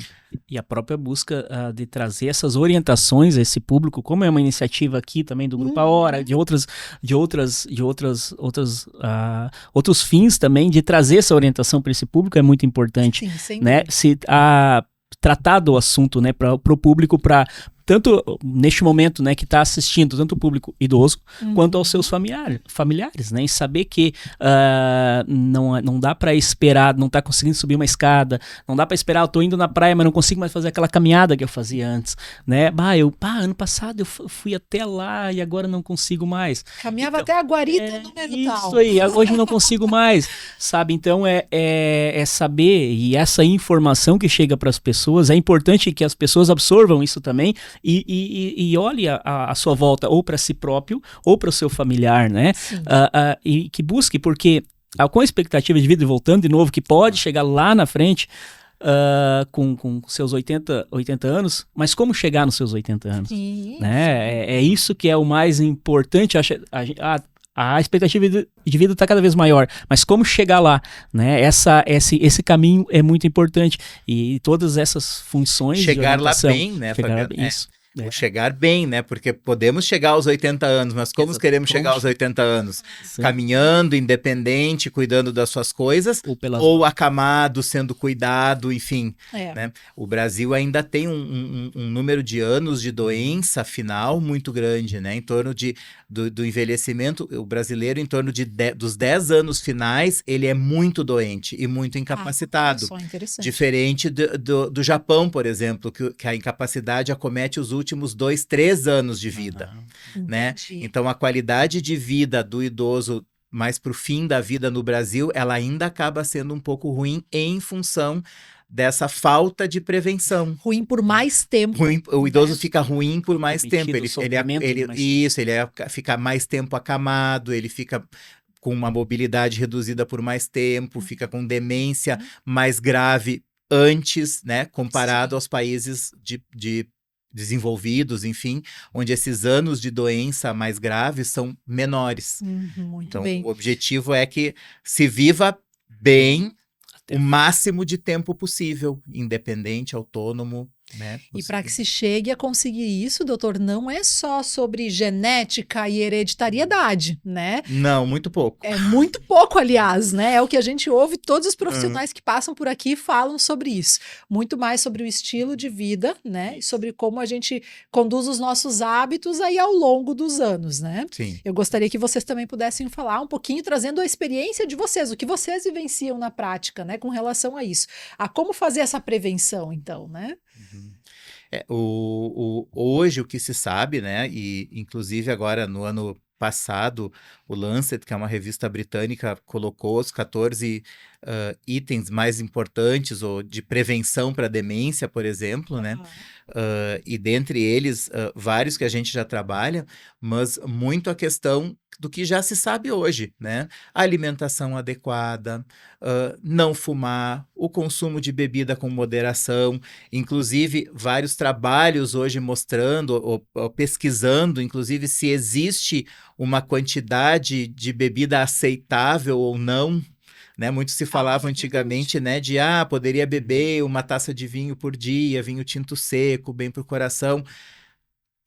E a própria busca de trazer essas orientações a esse público, como é uma iniciativa aqui também do Grupo A Hora, de outros fins também, de trazer essa orientação para esse público é muito importante. Sim, né? Se tratado o assunto, né, para o público, tanto neste momento, né, que está assistindo, tanto o público idoso, quanto aos seus familiares, né, e saber que não dá para esperar, não tá conseguindo subir uma escada, não dá para esperar, eu tô indo na praia, mas não consigo mais fazer aquela caminhada que eu fazia antes, né, ano passado eu fui até lá e agora não consigo mais. Caminhava até a guarita no número tal. Isso aí, hoje não consigo mais, sabe, então é saber, e essa informação que chega para as pessoas, é importante que as pessoas absorvam isso também, e olhe a sua volta, ou para si próprio, ou para o seu familiar, né? E que busque, porque com a expectativa de vida, e voltando de novo, que pode chegar lá na frente, com seus 80 anos, mas como chegar nos seus 80 anos? Né? É isso que é o mais importante. A expectativa de vida está cada vez maior, mas como chegar lá, né? Esse caminho é muito importante, e todas essas funções chegar lá bem, né? Chegar lá bem, isso. Ou chegar bem, né? Porque podemos chegar aos 80 anos, mas como queremos chegar aos 80 anos? Sim. Caminhando, independente, cuidando das suas coisas, ou acamado, sendo cuidado, enfim. Né? O Brasil ainda tem um número de anos de doença final muito grande, né? Em torno do envelhecimento, o brasileiro, em torno dos 10 anos finais, ele é muito doente e muito incapacitado. Diferente do Japão, por exemplo, que a incapacidade acomete os últimos 2, 3 anos de vida, né? Então, a qualidade de vida do idoso mais para o fim da vida no Brasil, ela ainda acaba sendo um pouco ruim em função dessa falta de prevenção. Ruim por mais tempo. O idoso fica ruim por mais tempo. Ele fica mais tempo acamado, ele fica com uma mobilidade reduzida por mais tempo, fica com demência mais grave antes, né, comparado aos países de desenvolvidos, enfim, onde esses anos de doença mais graves são menores. Então, o objetivo é que se viva bem o máximo de tempo possível, independente, autônomo, né? E para que se chegue a conseguir isso, doutor, não é só sobre genética e hereditariedade, né? Não, muito pouco. É muito pouco, aliás, né? É o que a gente ouve, todos os profissionais que passam por aqui falam sobre isso. Muito mais sobre o estilo de vida, né? E sobre como a gente conduz os nossos hábitos aí ao longo dos anos, né? Sim. Eu gostaria que vocês também pudessem falar um pouquinho, trazendo a experiência de vocês, o que vocês vivenciam na prática, né? Com relação a isso. A como fazer essa prevenção, então, né? Hoje o que se sabe, né, e inclusive agora no ano passado, o Lancet, que é uma revista britânica, colocou os 14 itens mais importantes ou de prevenção para demência, por exemplo, né? E dentre eles, vários que a gente já trabalha, mas muito a questão do que já se sabe hoje, né? A alimentação adequada, não fumar, o consumo de bebida com moderação, inclusive vários trabalhos hoje mostrando ou pesquisando, inclusive se existe uma quantidade de bebida aceitável ou não, né? Muito se falava antigamente, né, de poderia beber uma taça de vinho por dia, vinho tinto seco, bem para o coração.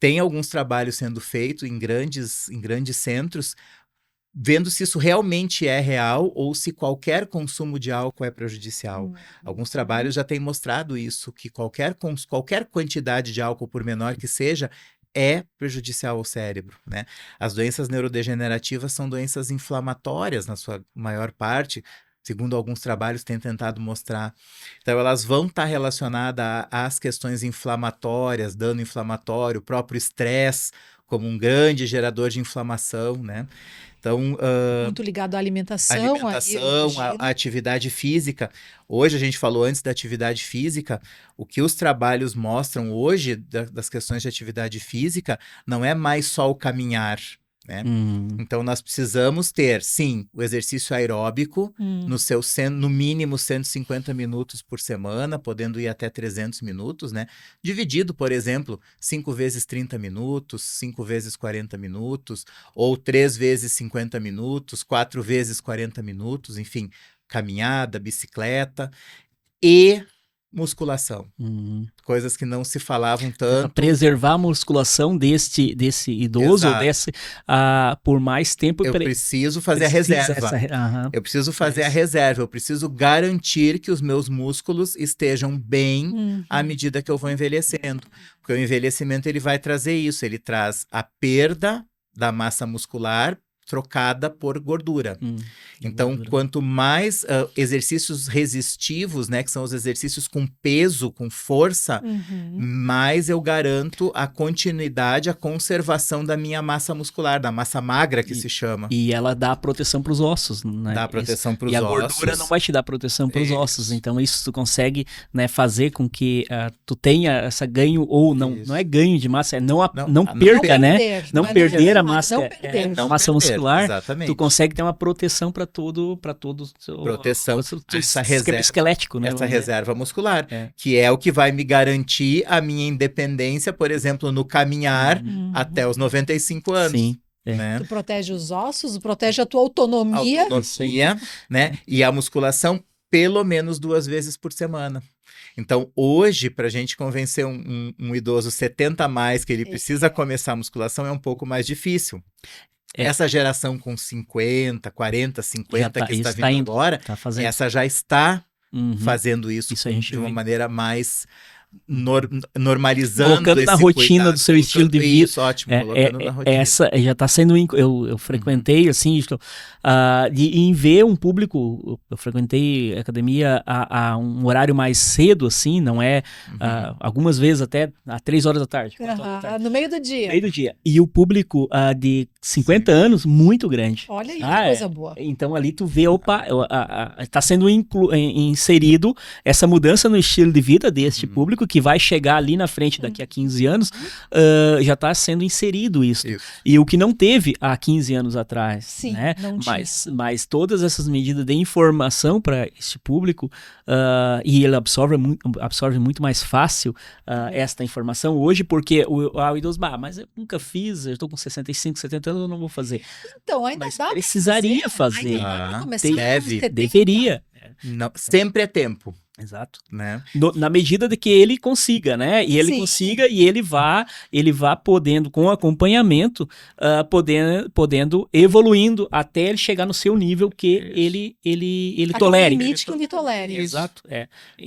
Tem alguns trabalhos sendo feitos em grandes centros, vendo se isso realmente é real ou se qualquer consumo de álcool é prejudicial. Alguns trabalhos já têm mostrado isso, que qualquer quantidade de álcool, por menor que seja, é prejudicial ao cérebro, né? As doenças neurodegenerativas são doenças inflamatórias, na sua maior parte, segundo alguns trabalhos têm tentado mostrar. Então, elas vão estar relacionadas às questões inflamatórias, dano inflamatório, o próprio estresse, como um grande gerador de inflamação, né? Então, muito ligado à alimentação, à atividade física. Hoje, a gente falou antes da atividade física, o que os trabalhos mostram hoje das questões de atividade física não é mais só o caminhar, né? Então, nós precisamos ter, sim, o exercício aeróbico no mínimo 150 minutos por semana, podendo ir até 300 minutos, né? Dividido, por exemplo, 5 vezes 30 minutos, 5 vezes 40 minutos, ou 3 vezes 50 minutos, 4 vezes 40 minutos, enfim, caminhada, bicicleta e musculação. Coisas que não se falavam tanto. Pra preservar a musculação desse idoso, por mais tempo. Eu preciso fazer a reserva. Eu preciso fazer a reserva. Eu preciso garantir que os meus músculos estejam bem à medida que eu vou envelhecendo. Porque o envelhecimento ele vai trazer isso. Ele traz a perda da massa muscular trocada por gordura. Então, quanto mais exercícios resistivos, né, que são os exercícios com peso, com força, mais eu garanto a continuidade, a conservação da minha massa muscular, da massa magra que se chama. E ela dá proteção para os ossos, né? Dá proteção para os ossos. E a gordura não vai te dar proteção para os ossos. Então, isso tu consegue, né, fazer com que tu tenha essa ganho ou não. Não é ganho de massa, é não perca, né? Não perder a massa, a massa muscular. Exatamente. Tu consegue ter uma proteção para todo proteção, essa reserva esquelético, né? Essa reserva muscular, que é o que vai me garantir a minha independência, por exemplo, no caminhar até os 95 anos. Sim. Né? Tu protege os ossos, protege a tua autonomia. Né? E a musculação pelo menos 2 vezes por semana. Então, hoje, para a gente convencer um idoso 70 a mais que ele precisa começar a musculação é um pouco mais difícil. Essa geração com 50, 40, 50 que está vindo agora, essa já está fazendo isso de uma maneira mais normalizando, colocando na rotina do seu estilo de vida. Isso, ótimo, colocando na rotina. Essa já está sendo, eu frequentei assim, em ver um público, eu frequentei a academia a um horário mais cedo, assim, não é, algumas vezes até às 3 horas da tarde. No meio do dia. No meio do dia. E o público de 50 anos, muito grande. Olha aí, que coisa boa. Então ali tu vê, está sendo inserido essa mudança no estilo de vida deste público, que vai chegar ali na frente daqui a 15 anos, já está sendo inserido isso. E o que não teve há 15 anos atrás. Sim, né? não tinha. Mas todas essas medidas de informação para este público, e ele absorve muito mais fácil esta informação hoje, porque o idoso, mas eu nunca fiz, eu estou com 65, 70 anos, eu não vou fazer. Então, ainda mas dá precisaria fazer. Deveria. Não, sempre é tempo. Exato. Né? Na medida de que ele consiga, né? E ele consiga e ele vá podendo, com acompanhamento, podendo evoluindo até ele chegar no seu nível que ele tolere. O limite que ele tolere. Exato.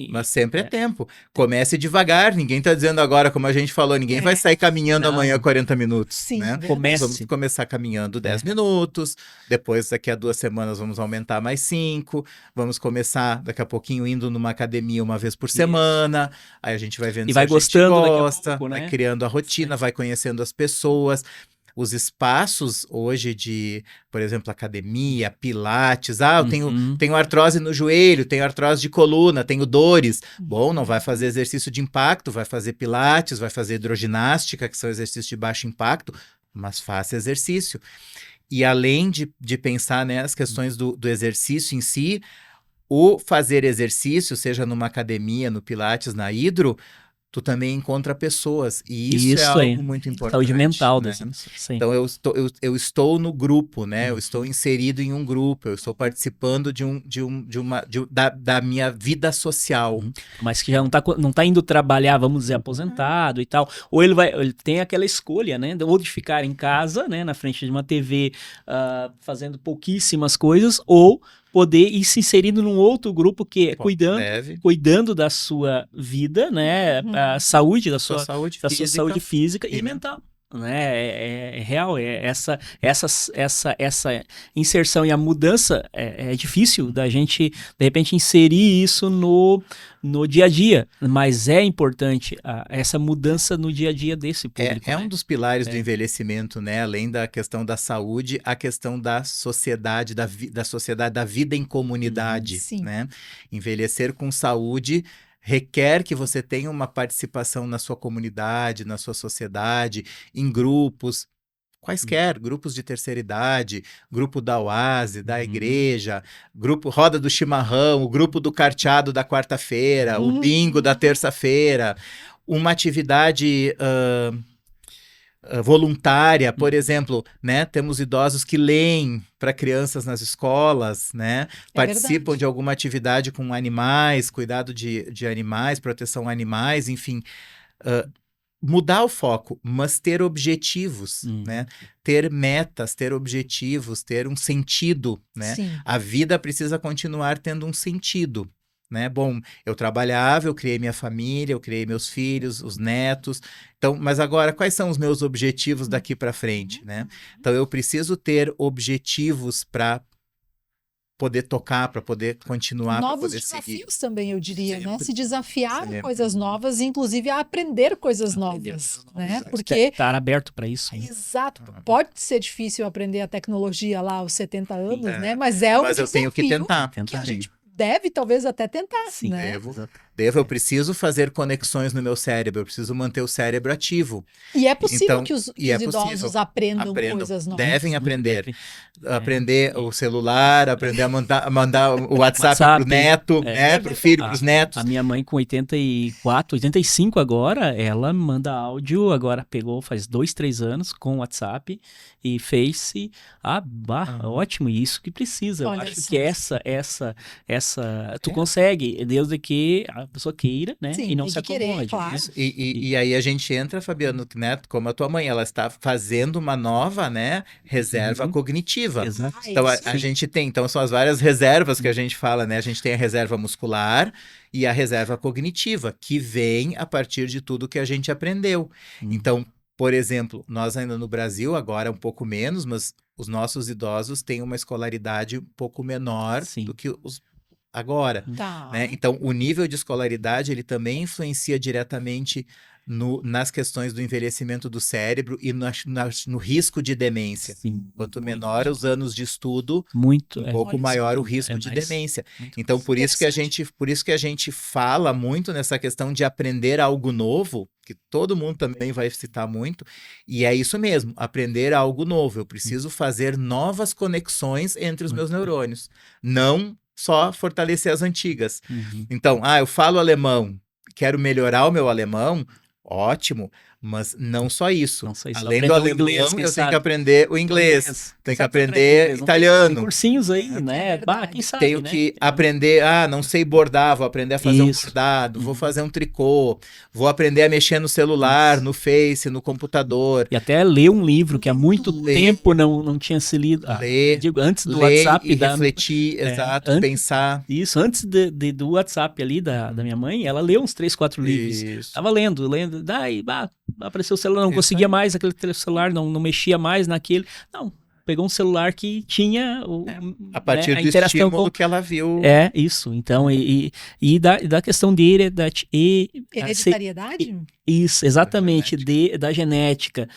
Mas sempre é tempo. Comece devagar, ninguém tá dizendo agora, como a gente falou, ninguém vai sair caminhando amanhã 40 minutos. Sim, né? Vamos começar caminhando 10 minutos, depois daqui a 2 semanas vamos aumentar mais 5, vamos começar daqui a pouquinho indo numa academia uma vez por semana, aí a gente vai vendo e vai gostando, gosta, pouco, né? Vai criando a rotina, vai conhecendo as pessoas, os espaços hoje de, por exemplo, academia, pilates, eu tenho artrose no joelho, tenho artrose de coluna, tenho dores, bom, não vai fazer exercício de impacto, vai fazer pilates, vai fazer hidroginástica, que são exercícios de baixo impacto, mas faça exercício. E além de pensar, né, as questões do exercício em si, o fazer exercício, seja numa academia, no pilates, na hidro, tu também encontra pessoas. E isso é algo muito importante. Saúde mental. Né? Sim. Então, eu estou no grupo, né? Eu estou inserido em um grupo, eu estou participando da minha vida social. Mas que já não tá indo trabalhar, vamos dizer, aposentado e tal. Ou ele tem aquela escolha, né? Ou de ficar em casa, né? Na frente de uma TV, fazendo pouquíssimas coisas, ou poder ir se inserindo num outro gruro que é cuidando da sua vida, né? A saúde, da sua saúde física e mental. Né? É real, essa inserção e a mudança é difícil da gente, de repente, inserir isso no dia a dia, mas é importante essa mudança no dia a dia desse público. É um dos pilares do envelhecimento, né? Além da questão da saúde, a questão da sociedade, da sociedade, da vida em comunidade, né? Envelhecer com saúde requer que você tenha uma participação na sua comunidade, na sua sociedade, em grupos, quaisquer, grupos de terceira idade, grupo da Oase, da igreja, grupo Roda do Chimarrão, o grupo do carteado da quarta-feira, o bingo da terça-feira, uma atividade voluntária, por exemplo, né? Temos idosos que leem para crianças nas escolas, né? Participam de alguma atividade com animais, cuidado de animais, proteção a animais, enfim. Mudar o foco, mas ter objetivos, né? Ter metas, ter objetivos, ter um sentido, né? A vida precisa continuar tendo um sentido. Né? Bom, eu trabalhava, eu criei minha família, eu criei meus filhos, os netos. Então, mas agora, quais são os meus objetivos daqui para frente, né? Então, eu preciso ter objetivos para poder tocar, para poder continuar, para poder seguir. Novos desafios também, eu diria, né? Se desafiar a coisas novas, inclusive a aprender coisas novas, né? Porque estar aberto para isso. Né? Exato. Pode ser difícil aprender a tecnologia lá aos 70 anos, né? Mas é um desafio. Mas eu tenho que tentar. Que a gente deve, talvez, até tentar. Sim, né? Eu preciso fazer conexões no meu cérebro, eu preciso manter o cérebro ativo. E é possível que os idosos aprendam coisas novas. Devem aprender. Aprender o celular, aprender a mandar o WhatsApp pro neto, pro filho, pros netos. A minha mãe com 84, 85 agora, ela manda áudio, agora pegou faz 2, 3 anos com WhatsApp e Face. Ótimo, isso que precisa. Olha, eu acho que essa tu consegue, desde que pessoa queira, né? Sim, e não tem se que querer, acomode. claro. Isso. E aí a gente entra, Fabiano, né, como a tua mãe, ela está fazendo uma nova, né, reserva cognitiva. Exato. Então a gente tem, então são as várias reservas que a gente fala, né? A gente tem a reserva muscular e a reserva cognitiva, que vem a partir de tudo que a gente aprendeu. Então, por exemplo, nós ainda no Brasil, agora um pouco menos, mas os nossos idosos têm uma escolaridade um pouco menor do que os agora, né? Então, o nível de escolaridade, ele também influencia diretamente nas questões do envelhecimento do cérebro e no risco de demência. Quanto menor os anos de estudo, um pouco maior o risco de demência. Então, por isso que a gente fala muito nessa questão de aprender algo novo, que todo mundo também vai citar muito, e é isso mesmo, aprender algo novo. Eu preciso fazer novas conexões entre os meus neurônios, não só fortalecer as antigas. Então, eu falo alemão, quero melhorar o meu alemão, ótimo, mas não só isso. Além do alemão, eu tenho que aprender o inglês, tenho que aprender italiano. Tem cursinhos aí, né? Quem sabe, tenho que aprender, não sei bordar, vou aprender a fazer um bordado, vou fazer um tricô, vou aprender a mexer no celular, no Face, no computador. E até ler um livro que há muito tempo não tinha se lido. Antes do WhatsApp. E refletir, pensar. Isso, antes do WhatsApp ali da minha mãe, ela leu uns 3, 4 livros. Tava lendo, daí, apareceu o celular, não conseguia mais aquele celular, não mexia mais naquele. Não, pegou um celular que tinha a partir do interação estímulo que ela viu. É, isso. Então, e da questão de hereditariedade? Isso, exatamente, da genética.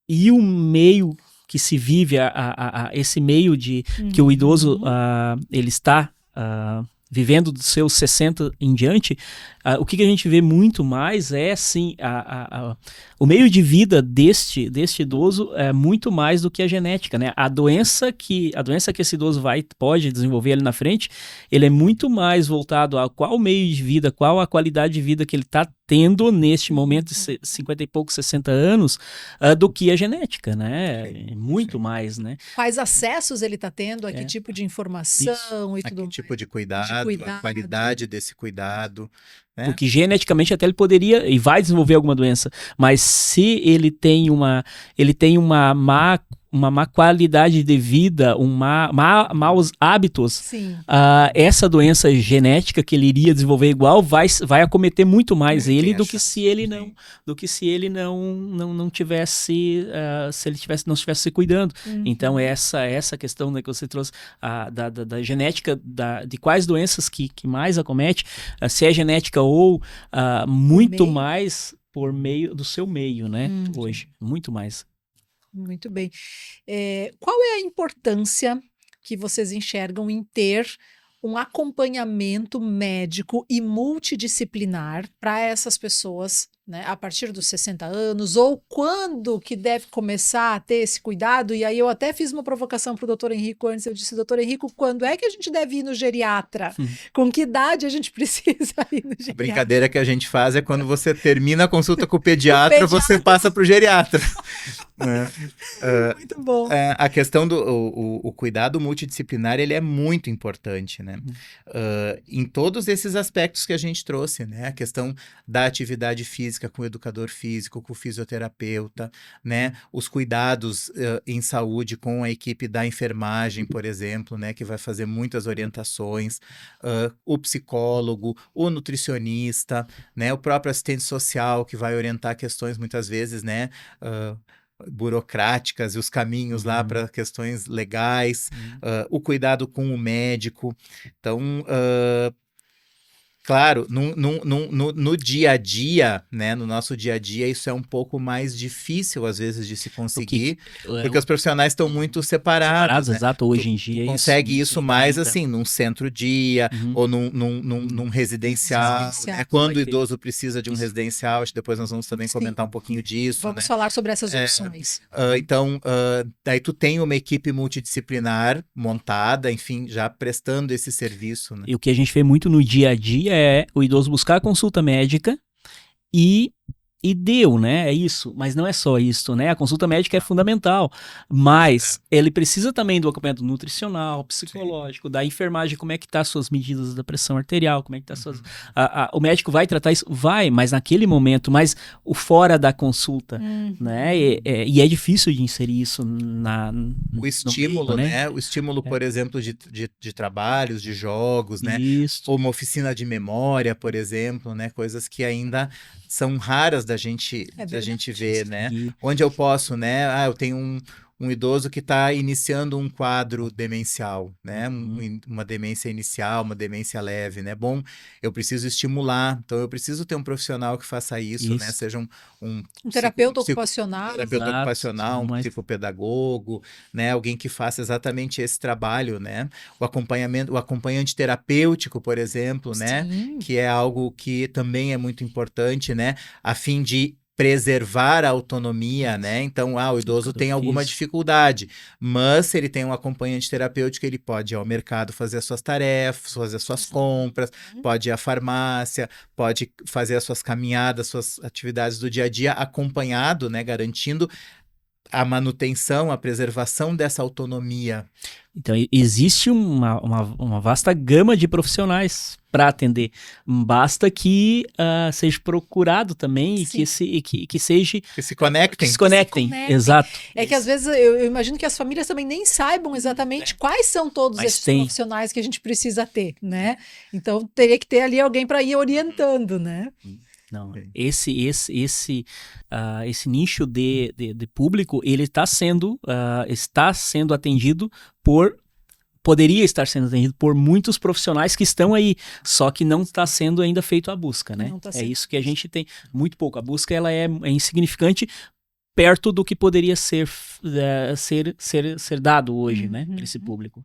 E o meio que se vive, esse meio que o idoso ele está vivendo dos seus 60 em diante, o que a gente vê muito mais é, sim, o meio de vida deste idoso é muito mais do que a genética, né? A doença que esse idoso pode desenvolver ali na frente, ele é muito mais voltado a qual meio de vida, qual a qualidade de vida que ele está tendo neste momento de 50 e poucos, 60 anos, do que a genética, né? Muito mais, né? Quais acessos ele está tendo, a que tipo de informação e tudo mais. Que tipo de cuidado, a qualidade desse cuidado. Porque geneticamente até ele poderia e vai desenvolver alguma doença, mas se ele tem uma má qualidade de vida, maus hábitos, essa doença genética que ele iria desenvolver igual vai acometer muito mais ele do que se ele não tivesse não estivesse se cuidando. Então essa questão, né, que você trouxe da genética, de quais doenças que mais acomete, se é genética ou muito mais por meio do seu meio, né? Hoje, muito mais. Muito bem. Qual é a importância que vocês enxergam em ter um acompanhamento médico e multidisciplinar para essas pessoas, né, a partir dos 60 anos, ou quando que deve começar a ter esse cuidado? E aí eu até fiz uma provocação para o doutor Henrico antes, eu disse, doutor Henrico, quando é que a gente deve ir no geriatra? Com que idade a gente precisa ir no geriatra? A brincadeira que a gente faz é quando você termina a consulta com o pediatra, você passa para o geriatra. Muito bom. A questão do cuidado multidisciplinar, ele é muito importante, né? Em todos esses aspectos que a gente trouxe, né? A questão da atividade física com o educador físico, com o fisioterapeuta, né? Os cuidados em saúde com a equipe da enfermagem, por exemplo, né? Que vai fazer muitas orientações, o psicólogo, o nutricionista, né? O próprio assistente social que vai orientar questões muitas vezes, né? Burocráticas e os caminhos lá para questões legais, o cuidado com o médico. Então, claro, no dia a dia, né, no nosso dia a dia, isso é um pouco mais difícil, às vezes, de se conseguir, porque os profissionais estão muito separados, né? Exato, hoje em dia. Consegue isso mais, assim, num centro-dia, ou num residencial, né? Quando o idoso precisa de um residencial, acho que depois nós vamos também comentar um pouquinho disso. Vamos falar sobre essas opções. Então, daí tu tem uma equipe multidisciplinar montada, enfim, já prestando esse serviço, né? E o que a gente vê muito no dia a dia é o idoso buscar a consulta médica e E deu, né? É isso. Mas não é só isso, né? A consulta médica é fundamental. Mas ele precisa também do acompanhamento nutricional, psicológico, da enfermagem, como é que tá as suas medidas da pressão arterial, como é que tá as suas... o médico vai tratar isso? Vai, mas naquele momento, mas o fora da consulta, né? E é difícil de inserir isso o estímulo, meio, né? O estímulo, por exemplo, de trabalhos, de jogos, né? Isso. Ou uma oficina de memória, por exemplo, né? Coisas que ainda são raras da gente ver, né? Onde eu posso, né? Eu tenho um idoso que está iniciando um quadro demencial, né? Uma demência inicial, uma demência leve, né? Bom, eu preciso estimular, então eu preciso ter um profissional que faça isso. Né? Seja um terapeuta ocupacional. Terapeuta ocupacional, um psicopedagogo, né? Alguém que faça exatamente esse trabalho, né? O acompanhante terapêutico, por exemplo, né? Que é algo que também é muito importante, né? A fim de preservar a autonomia, né? Então, o idoso tem alguma dificuldade, mas se ele tem um acompanhante terapêutico, ele pode ir ao mercado fazer as suas tarefas, fazer as suas compras, pode ir à farmácia, pode fazer as suas caminhadas, suas atividades do dia a dia acompanhado, né? Garantindo a manutenção, a preservação dessa autonomia. Então, existe uma vasta gama de profissionais para atender. Basta que seja procurado também e que se conectem. Exato. É que às vezes eu imagino que as famílias também nem saibam exatamente quais são todos esses profissionais que a gente precisa ter, né? Então, teria que ter ali alguém para ir orientando, né? Não, esse nicho de público, ele está sendo atendido poderia estar sendo atendido por muitos profissionais que estão aí, só que não está sendo ainda feito a busca, né? É isso que a gente tem muito pouco. A busca ela é insignificante perto do que poderia ser dado hoje, né, para esse público.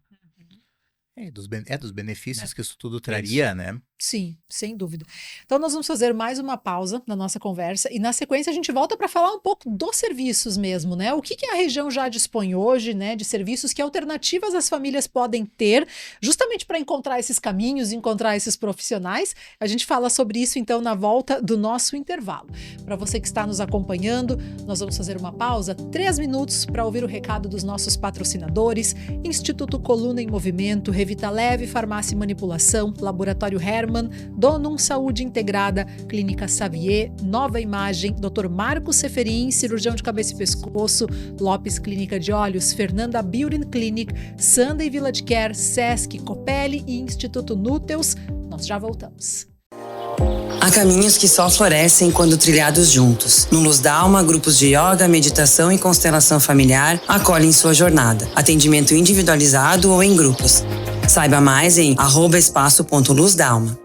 Dos benefícios que isso tudo traria, né? Sim, sem dúvida. Então nós vamos fazer mais uma pausa na nossa conversa e na sequência a gente volta para falar um pouco dos serviços mesmo, né? O que a região já dispõe hoje, né, de serviços, que alternativas as famílias podem ter, justamente para encontrar esses caminhos, encontrar esses profissionais. A gente fala sobre isso então na volta do nosso intervalo. Para você que está nos acompanhando, nós vamos fazer uma pausa, 3 minutos para ouvir o recado dos nossos patrocinadores: Instituto Coluna em Movimento, Revita Leve, Farmácia e Manipulação, Laboratório Herman, Donum Saúde Integrada, Clínica Xavier, Nova Imagem, Dr. Marcos Seferin, cirurgião de cabeça e pescoço, Lopes Clínica de Olhos, Fernanda Beauty Clinic, Sunday Village Care, Sesc, Copelli e Instituto Núteus. Nós já voltamos. Há caminhos que só florescem quando trilhados juntos. No Luz da Alma, grupos de yoga, meditação e constelação familiar acolhem sua jornada. Atendimento individualizado ou em grupos. Saiba mais em @espaço.luzdalma.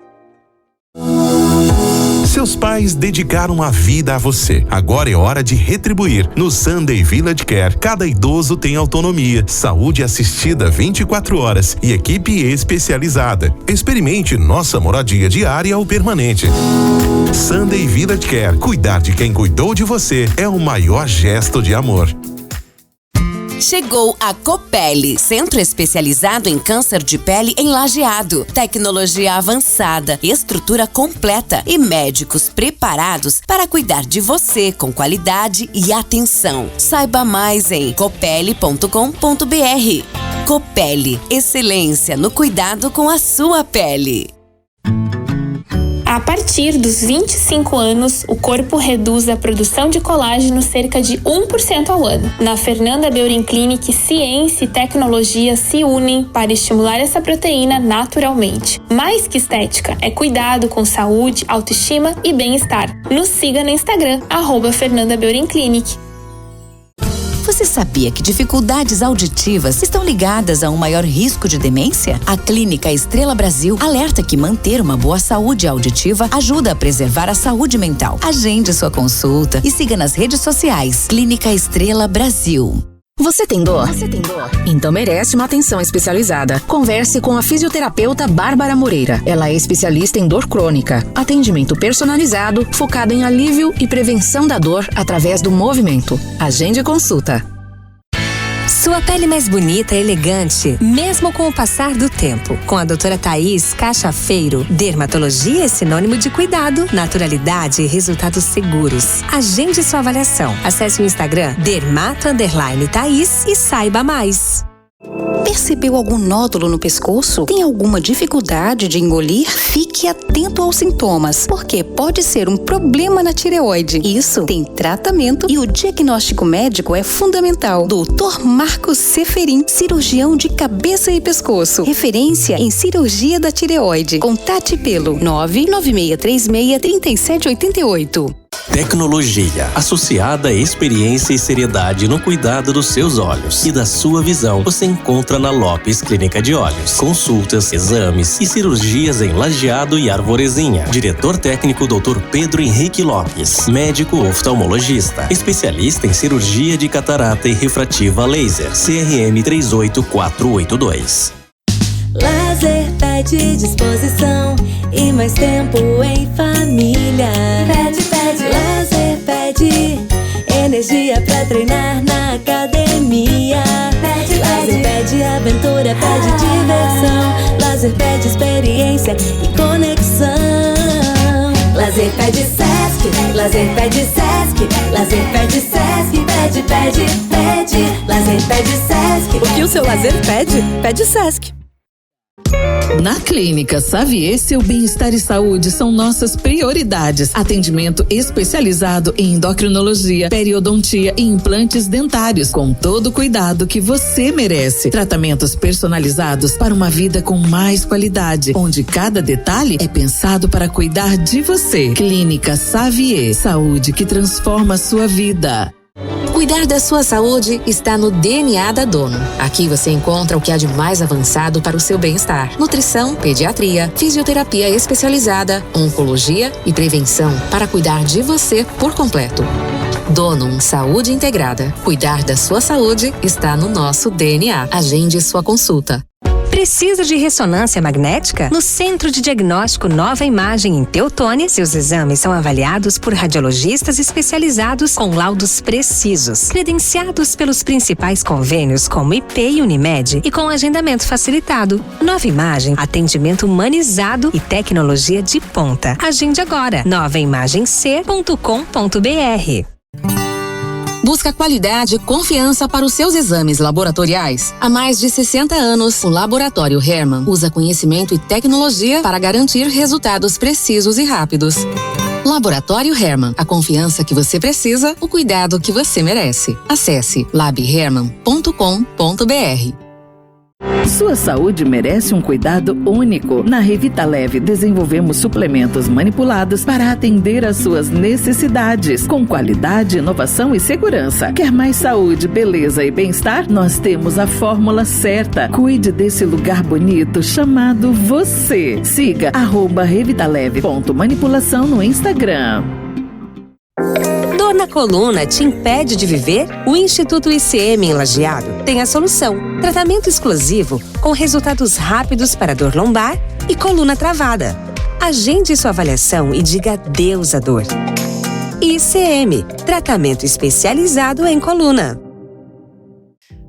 Seus pais dedicaram a vida a você. Agora é hora de retribuir. No Sunday Village Care, cada idoso tem autonomia, saúde assistida 24 horas e equipe especializada. Experimente nossa moradia diária ou permanente. Sunday Village Care. Cuidar de quem cuidou de você é o maior gesto de amor. Chegou a Copelli, centro especializado em câncer de pele em Lajeado. Tecnologia avançada, estrutura completa e médicos preparados para cuidar de você com qualidade e atenção. Saiba mais em copelli.com.br. Copelli, excelência no cuidado com a sua pele. A partir dos 25 anos, o corpo reduz a produção de colágeno cerca de 1% ao ano. Na Fernanda Beauty Clinic, ciência e tecnologia se unem para estimular essa proteína naturalmente. Mais que estética, é cuidado com saúde, autoestima e bem-estar. Nos siga no Instagram, @Fernanda Beauty Clinic. Você sabia que dificuldades auditivas estão ligadas a um maior risco de demência? A Clínica Estrela Brasil alerta que manter uma boa saúde auditiva ajuda a preservar a saúde mental. Agende sua consulta e siga nas redes sociais. Clínica Estrela Brasil. Você tem dor? Então merece uma atenção especializada. Converse com a fisioterapeuta Bárbara Moreira. Ela é especialista em dor crônica. Atendimento personalizado, focado em alívio e prevenção da dor através do movimento. Agende consulta. Sua pele mais bonita e elegante, mesmo com o passar do tempo. Com a doutora Thaís Cachafeiro, dermatologia é sinônimo de cuidado, naturalidade e resultados seguros. Agende sua avaliação. Acesse o Instagram dermato_Thaís e saiba mais. Percebeu algum nódulo no pescoço? Tem alguma dificuldade de engolir? Fique atento aos sintomas, porque pode ser um problema na tireoide. Isso tem tratamento e o diagnóstico médico é fundamental. Dr. Marcos Seferin, cirurgião de cabeça e pescoço. Referência em cirurgia da tireoide. Contate pelo 996363788. Tecnologia, associada à experiência e seriedade no cuidado dos seus olhos e da sua visão, você encontra na Lopes Clínica de Olhos. Consultas, exames e cirurgias em Lajeado e Arvorezinha. Diretor técnico Dr. Pedro Henrique Lopes, médico oftalmologista, especialista em cirurgia de catarata e refrativa laser, CRM 38482. Lazer pede disposição e mais tempo em família. Pede. Lazer pede energia pra treinar na academia. Lazer pede aventura, pede diversão. Lazer pede experiência e conexão. Lazer pede Sesc, lazer pede Sesc, lazer pede Sesc, pede. Lazer pede Sesc. O que o seu lazer pede? Pede Sesc. Na Clínica Xavier, seu bem-estar e saúde são nossas prioridades. Atendimento especializado em endocrinologia, periodontia e implantes dentários, com todo o cuidado que você merece. Tratamentos personalizados para uma vida com mais qualidade, onde cada detalhe é pensado para cuidar de você. Clínica Xavier, saúde que transforma a sua vida. Cuidar da sua saúde está no DNA da Dono. Aqui você encontra o que há de mais avançado para o seu bem-estar: nutrição, pediatria, fisioterapia especializada, oncologia e prevenção para cuidar de você por completo. Dono Saúde Integrada. Cuidar da sua saúde está no nosso DNA. Agende sua consulta. Precisa de ressonância magnética? No Centro de Diagnóstico Nova Imagem em Teutônia, seus exames são avaliados por radiologistas especializados com laudos precisos, credenciados pelos principais convênios como IP e Unimed e com agendamento facilitado. Nova Imagem, atendimento humanizado e tecnologia de ponta. Agende agora, novaimagemc.com.br. Busca qualidade e confiança para os seus exames laboratoriais. Há mais de 60 anos, o Laboratório Hermann usa conhecimento e tecnologia para garantir resultados precisos e rápidos. Laboratório Hermann, a confiança que você precisa, o cuidado que você merece. Acesse labhermann.com.br. Sua saúde merece um cuidado único. Na Revita Leve, desenvolvemos suplementos manipulados para atender às suas necessidades, com qualidade, inovação e segurança. Quer mais saúde, beleza e bem-estar? Nós temos a fórmula certa. Cuide desse lugar bonito chamado você. Siga @revitaleve.manipulação no Instagram. Dor na coluna te impede de viver? O Instituto ICM em Lajeado tem a solução. Tratamento exclusivo com resultados rápidos para dor lombar e coluna travada. Agende sua avaliação e diga adeus à dor. ICM, tratamento especializado em coluna.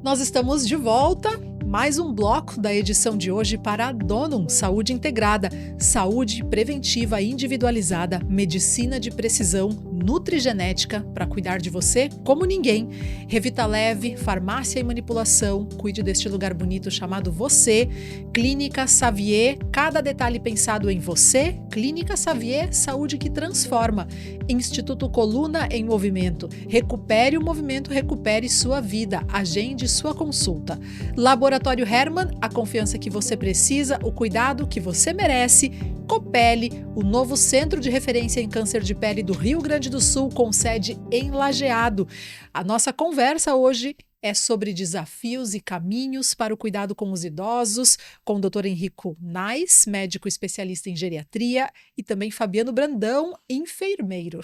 Nós estamos de volta. Mais um bloco da edição de hoje para a Donum Saúde Integrada, saúde preventiva individualizada, medicina de precisão, nutrigenética para cuidar de você como ninguém. Revita Leve, farmácia e manipulação, cuide deste lugar bonito chamado você. Clínica Xavier, cada detalhe pensado em você. Clínica Xavier, saúde que transforma. Instituto Coluna em Movimento, recupere o movimento, recupere sua vida, agende sua consulta. Laboratório Hermann, a confiança que você precisa, o cuidado que você merece. Copele, o novo centro de referência em câncer de pele do Rio Grande do Sul, com sede em Lajeado. A nossa conversa hoje é sobre desafios e caminhos para o cuidado com os idosos, com o Dr. Henrico Nais, médico especialista em geriatria, e também Fabiano Brandão, enfermeiro.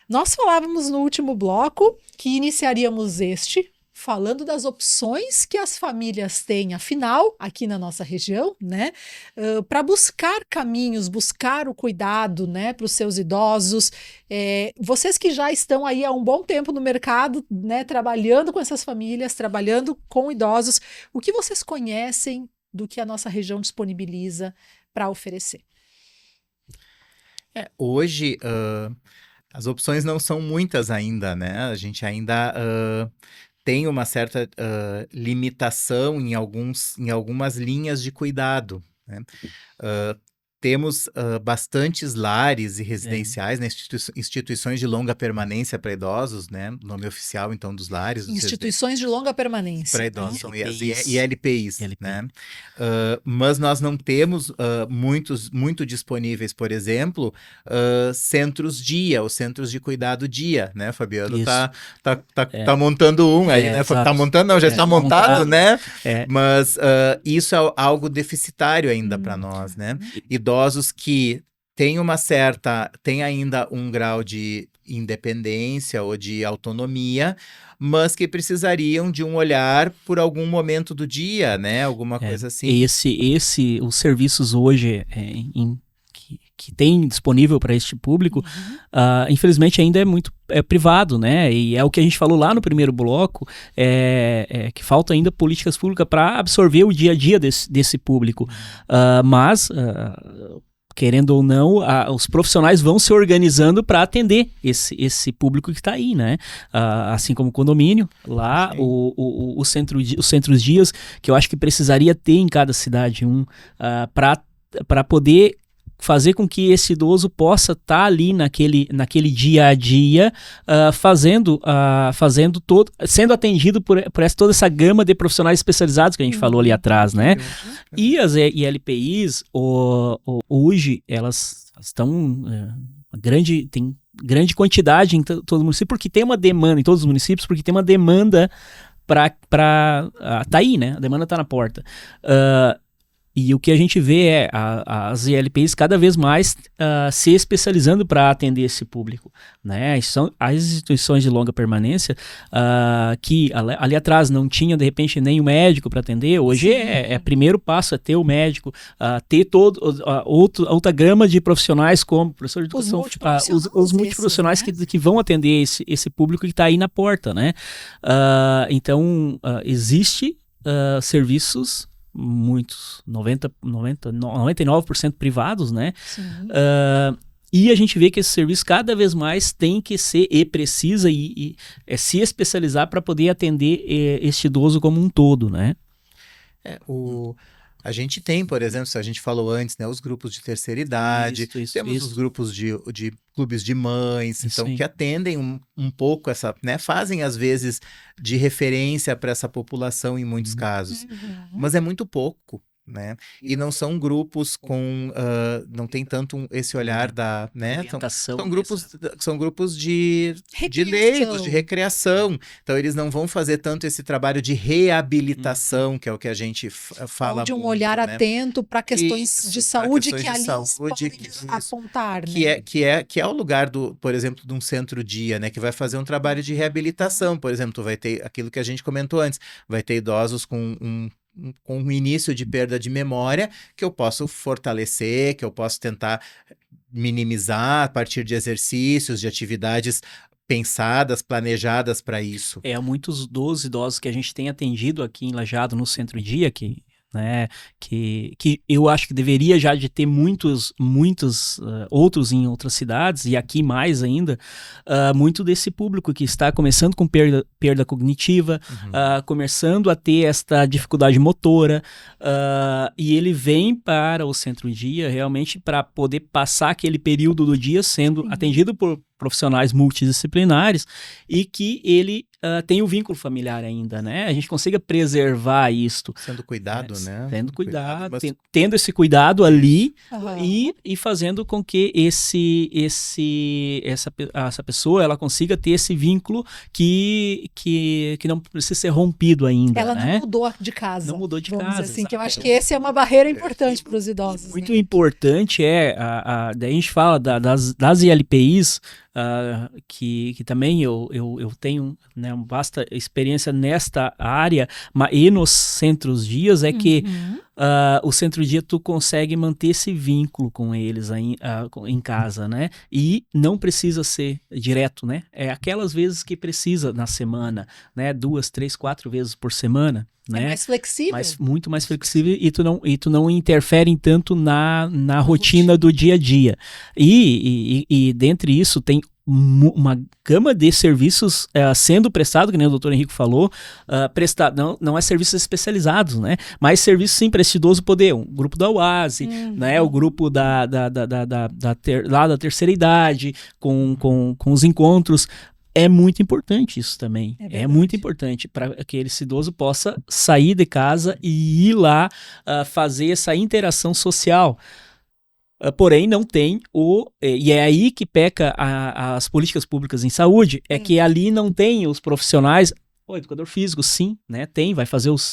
Nós falávamos no último bloco que iniciaríamos este falando das opções que as famílias têm, afinal, aqui na nossa região, né, para buscar caminhos, buscar o cuidado, né, para os seus idosos. Vocês que já estão aí há um bom tempo no mercado, né, trabalhando com essas famílias, trabalhando com idosos, o que vocês conhecem do que a nossa região disponibiliza para oferecer? Hoje, as opções não são muitas ainda, né? A gente ainda tem uma certa limitação em algumas linhas de cuidado, né? Temos bastantes lares e residenciais, né? Instituições de longa permanência para idosos, né? O nome oficial, então, dos lares. Instituições de longa permanência. Para idosos, são e LPIs, né? Mas nós não temos muito disponíveis, por exemplo, centros-dia, ou centros de cuidado dia, né? Fabiano tá montando um aí, né? Tá montando, não, já está montado, né? Mas isso é algo deficitário ainda para nós, né? Idosos que têm ainda um grau de independência ou de autonomia, mas que precisariam de um olhar por algum momento do dia, né? Alguma coisa assim. Os serviços hoje que tem disponível para este público, infelizmente ainda é privado, né? E é o que a gente falou lá no primeiro bloco, que falta ainda políticas públicas para absorver o dia a dia desse público. Mas querendo ou não, os profissionais vão se organizando para atender esse público que está aí, né? Assim como o condomínio, lá os centros dias, que eu acho que precisaria ter em cada cidade para poder fazer com que esse idoso possa estar ali naquele dia a dia, sendo atendido por toda essa gama de profissionais especializados que a gente falou ali atrás, né? E as ILPIs, hoje, elas estão tem grande quantidade em todo o município, porque tem uma demanda em todos os municípios, porque tem uma demanda tá aí, né? A demanda tá na porta. E o que a gente vê é as ILPIs cada vez mais se especializando para atender esse público, né? São as instituições de longa permanência que ali atrás não tinha, de repente, nem o médico para atender. Hoje o primeiro passo é ter o médico, ter outra gama de profissionais como professor de educação, os multiprofissionais, né? que vão atender esse público que está aí na porta, né? Então, existe serviços muitos, 99% privados, né? E a gente vê que esse serviço cada vez mais tem que ser precisa se especializar para poder atender este idoso como um todo, né? A gente tem, por exemplo, se a gente falou antes, né, os grupos de terceira idade, temos os grupos de clubes de mães, então que atendem um pouco né, fazem às vezes de referência para essa população em muitos casos, mas é muito pouco, né? E não são grupos não tem tanto esse olhar da, né? São grupos de leigos, de recreação. Então eles não vão fazer tanto esse trabalho de reabilitação, que é o que a gente fala. Ou de um olhar atento para questões de saúde que ali podem apontar, né? Que é o lugar por exemplo, de um centro-dia, né? Que vai fazer um trabalho de reabilitação. Por exemplo, tu vai ter aquilo que a gente comentou antes, vai ter idosos com um início de perda de memória, que eu posso fortalecer, que eu posso tentar minimizar a partir de exercícios, de atividades pensadas, planejadas para isso. Muitos dos idosos que a gente tem atendido aqui em Lajeado no centro-dia, né, que eu acho que deveria já de ter muitos outros em outras cidades, e aqui mais ainda, muito desse público que está começando com perda cognitiva, começando a ter esta dificuldade motora, e ele vem para o centro-dia realmente para poder passar aquele período do dia sendo atendido por profissionais multidisciplinares e que ele tem o vínculo familiar ainda, né? A gente consiga preservar isto. Sendo cuidado, né? Sendo cuidado, tendo esse cuidado ali e fazendo com que essa pessoa ela consiga ter esse vínculo que não precisa ser rompido ainda. Ela não mudou de casa. Não mudou de casa. Assim, que eu acho que essa é uma barreira importante para os idosos. Muito importante daí a gente fala das ILPIs, que também eu tenho, né, uma vasta experiência nesta área, e nos centros-dias, é que o centro-dia tu consegue manter esse vínculo com eles em casa, né? E não precisa ser direto, né? É aquelas vezes que precisa na semana, né? 2, 3, 4 vezes por semana. Né? É mais flexível. Muito mais flexível, e tu não interfere tanto na rotina do dia a dia. E dentre isso tem uma gama de serviços sendo prestado, que nem o doutor Henrique falou, não é serviços especializados, né? Mas serviços sim para esse idoso poder, um grupo da UASI, né? O grupo lá da terceira idade, com os encontros. É muito importante isso também. É muito importante para que esse idoso possa sair de casa e ir lá fazer essa interação social. Porém, não tem e é aí que peca as políticas públicas em saúde, é que ali não tem os profissionais. O educador físico, sim, né?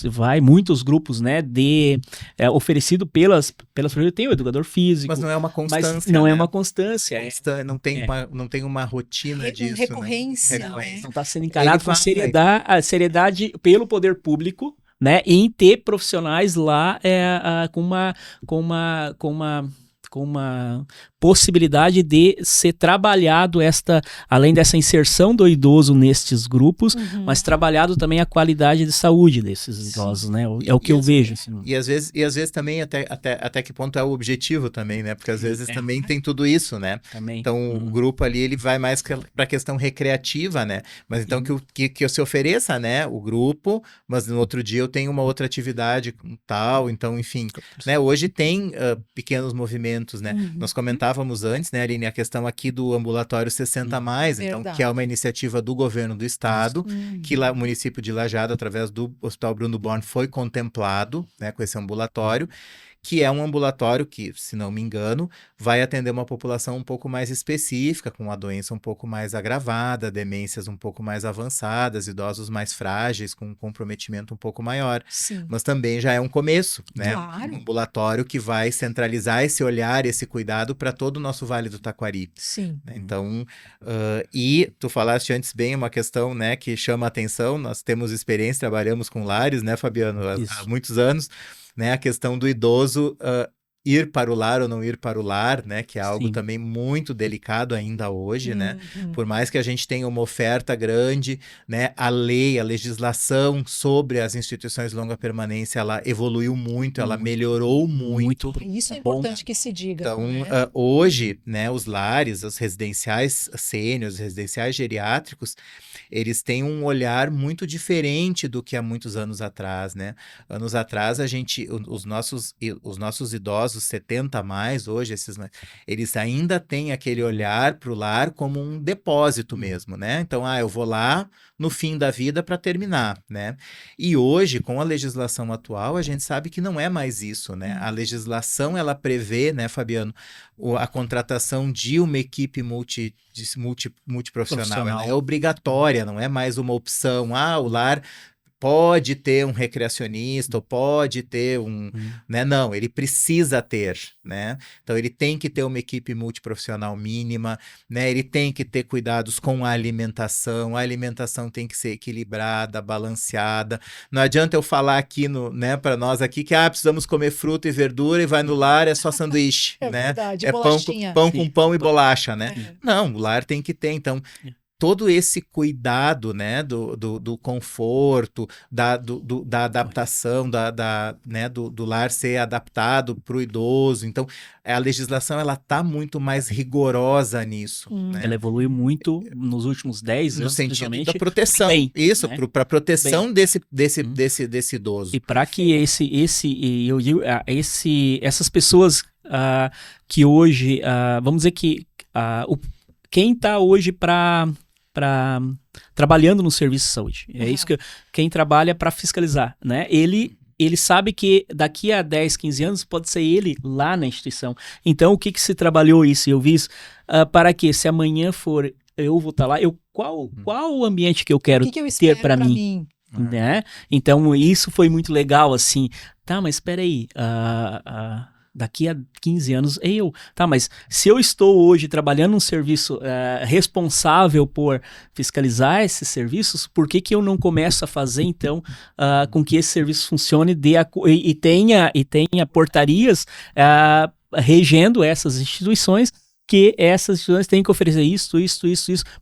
Vai muitos grupos, né? Oferecido pelas tem o educador físico. Mas não é uma constância. Mas não é uma constância. Não tem uma rotina disso. Recorrência. Né? Não está sendo encarado com seriedade pelo poder público, né? Em ter profissionais lá com uma possibilidade de ser trabalhado além dessa inserção do idoso nestes grupos, mas trabalhado também a qualidade de saúde desses idosos, né? É o que eu vejo. Assim. E às vezes também até que ponto é o objetivo também, né? Porque às vezes também tem tudo isso, né? Também. Então o grupo ali, ele vai mais para a questão recreativa, né? Mas então que se ofereça, né? O grupo, mas no outro dia eu tenho uma outra atividade tal, então enfim, né? Hoje tem pequenos movimentos, né? Nós comentávamos antes, né, Aline, a questão aqui do ambulatório 60+, então, que é uma iniciativa do governo do estado, que lá o município de Lajeado, através do Hospital Bruno Born, foi contemplado, né, com esse ambulatório, que é um ambulatório que, se não me engano, vai atender uma população um pouco mais específica, com uma doença um pouco mais agravada, demências um pouco mais avançadas, idosos mais frágeis, com um comprometimento um pouco maior. Sim. Mas também já é um começo, né? Claro. Um ambulatório que vai centralizar esse olhar, esse cuidado para todo o nosso Vale do Taquari. Sim. Então, e tu falaste antes bem uma questão, né, que chama a atenção, nós temos experiência, trabalhamos com lares, né, Fabiano, há muitos anos, né, a questão do idoso ir para o lar ou não ir para o lar, né, que é algo também muito delicado ainda hoje, né, por mais que a gente tenha uma oferta grande, né, a legislação sobre as instituições de longa permanência, ela evoluiu muito, ela melhorou muito. Isso é importante que se diga. Então, né? Hoje, né, os lares, os residenciais sêniores, os residenciais geriátricos, eles têm um olhar muito diferente do que há muitos anos atrás, né? Anos atrás, os nossos idosos 70+, hoje, eles ainda têm aquele olhar para o lar como um depósito mesmo, né? Então, eu vou lá no fim da vida para terminar, né? E hoje, com a legislação atual, a gente sabe que não é mais isso, né? A legislação, ela prevê, né, Fabiano, a contratação de uma equipe multiprofissional. Ela é obrigatória, não é mais uma opção. O lar pode ter um recreacionista, ou pode ter né? Não, ele precisa ter, né? Então, ele tem que ter uma equipe multiprofissional mínima, né? Ele tem que ter cuidados com a alimentação tem que ser equilibrada, balanceada. Não adianta eu falar aqui, né, para nós aqui, que precisamos comer fruta e verdura e vai no lar, é só sanduíche, né? Verdade, é pão com pão e bolacha, né? Não, o lar tem que ter, então... Todo esse cuidado, né, do conforto, da adaptação, né, do lar ser adaptado para o idoso. Então, a legislação está muito mais rigorosa nisso. Né? Ela evoluiu muito nos últimos 10 anos. No sentido da proteção. Isso, né? Para a proteção desse idoso. E para que essas pessoas que hoje, vamos dizer que quem está hoje trabalhando no serviço de saúde. É isso que quem trabalha para fiscalizar, né? Ele sabe que daqui a 10, 15 anos pode ser ele lá na instituição. Então, o que se trabalhou isso? Eu vi isso para que, se amanhã for, eu vou estar lá, qual o ambiente que eu quero ter para mim? Né? Então, isso foi muito legal, assim. Tá, mas espera aí, daqui a 15 anos, mas se eu estou hoje trabalhando num serviço responsável por fiscalizar esses serviços, por que eu não começo a fazer, então, com que esse serviço funcione e tenha portarias regendo essas instituições, que essas instituições têm que oferecer isso,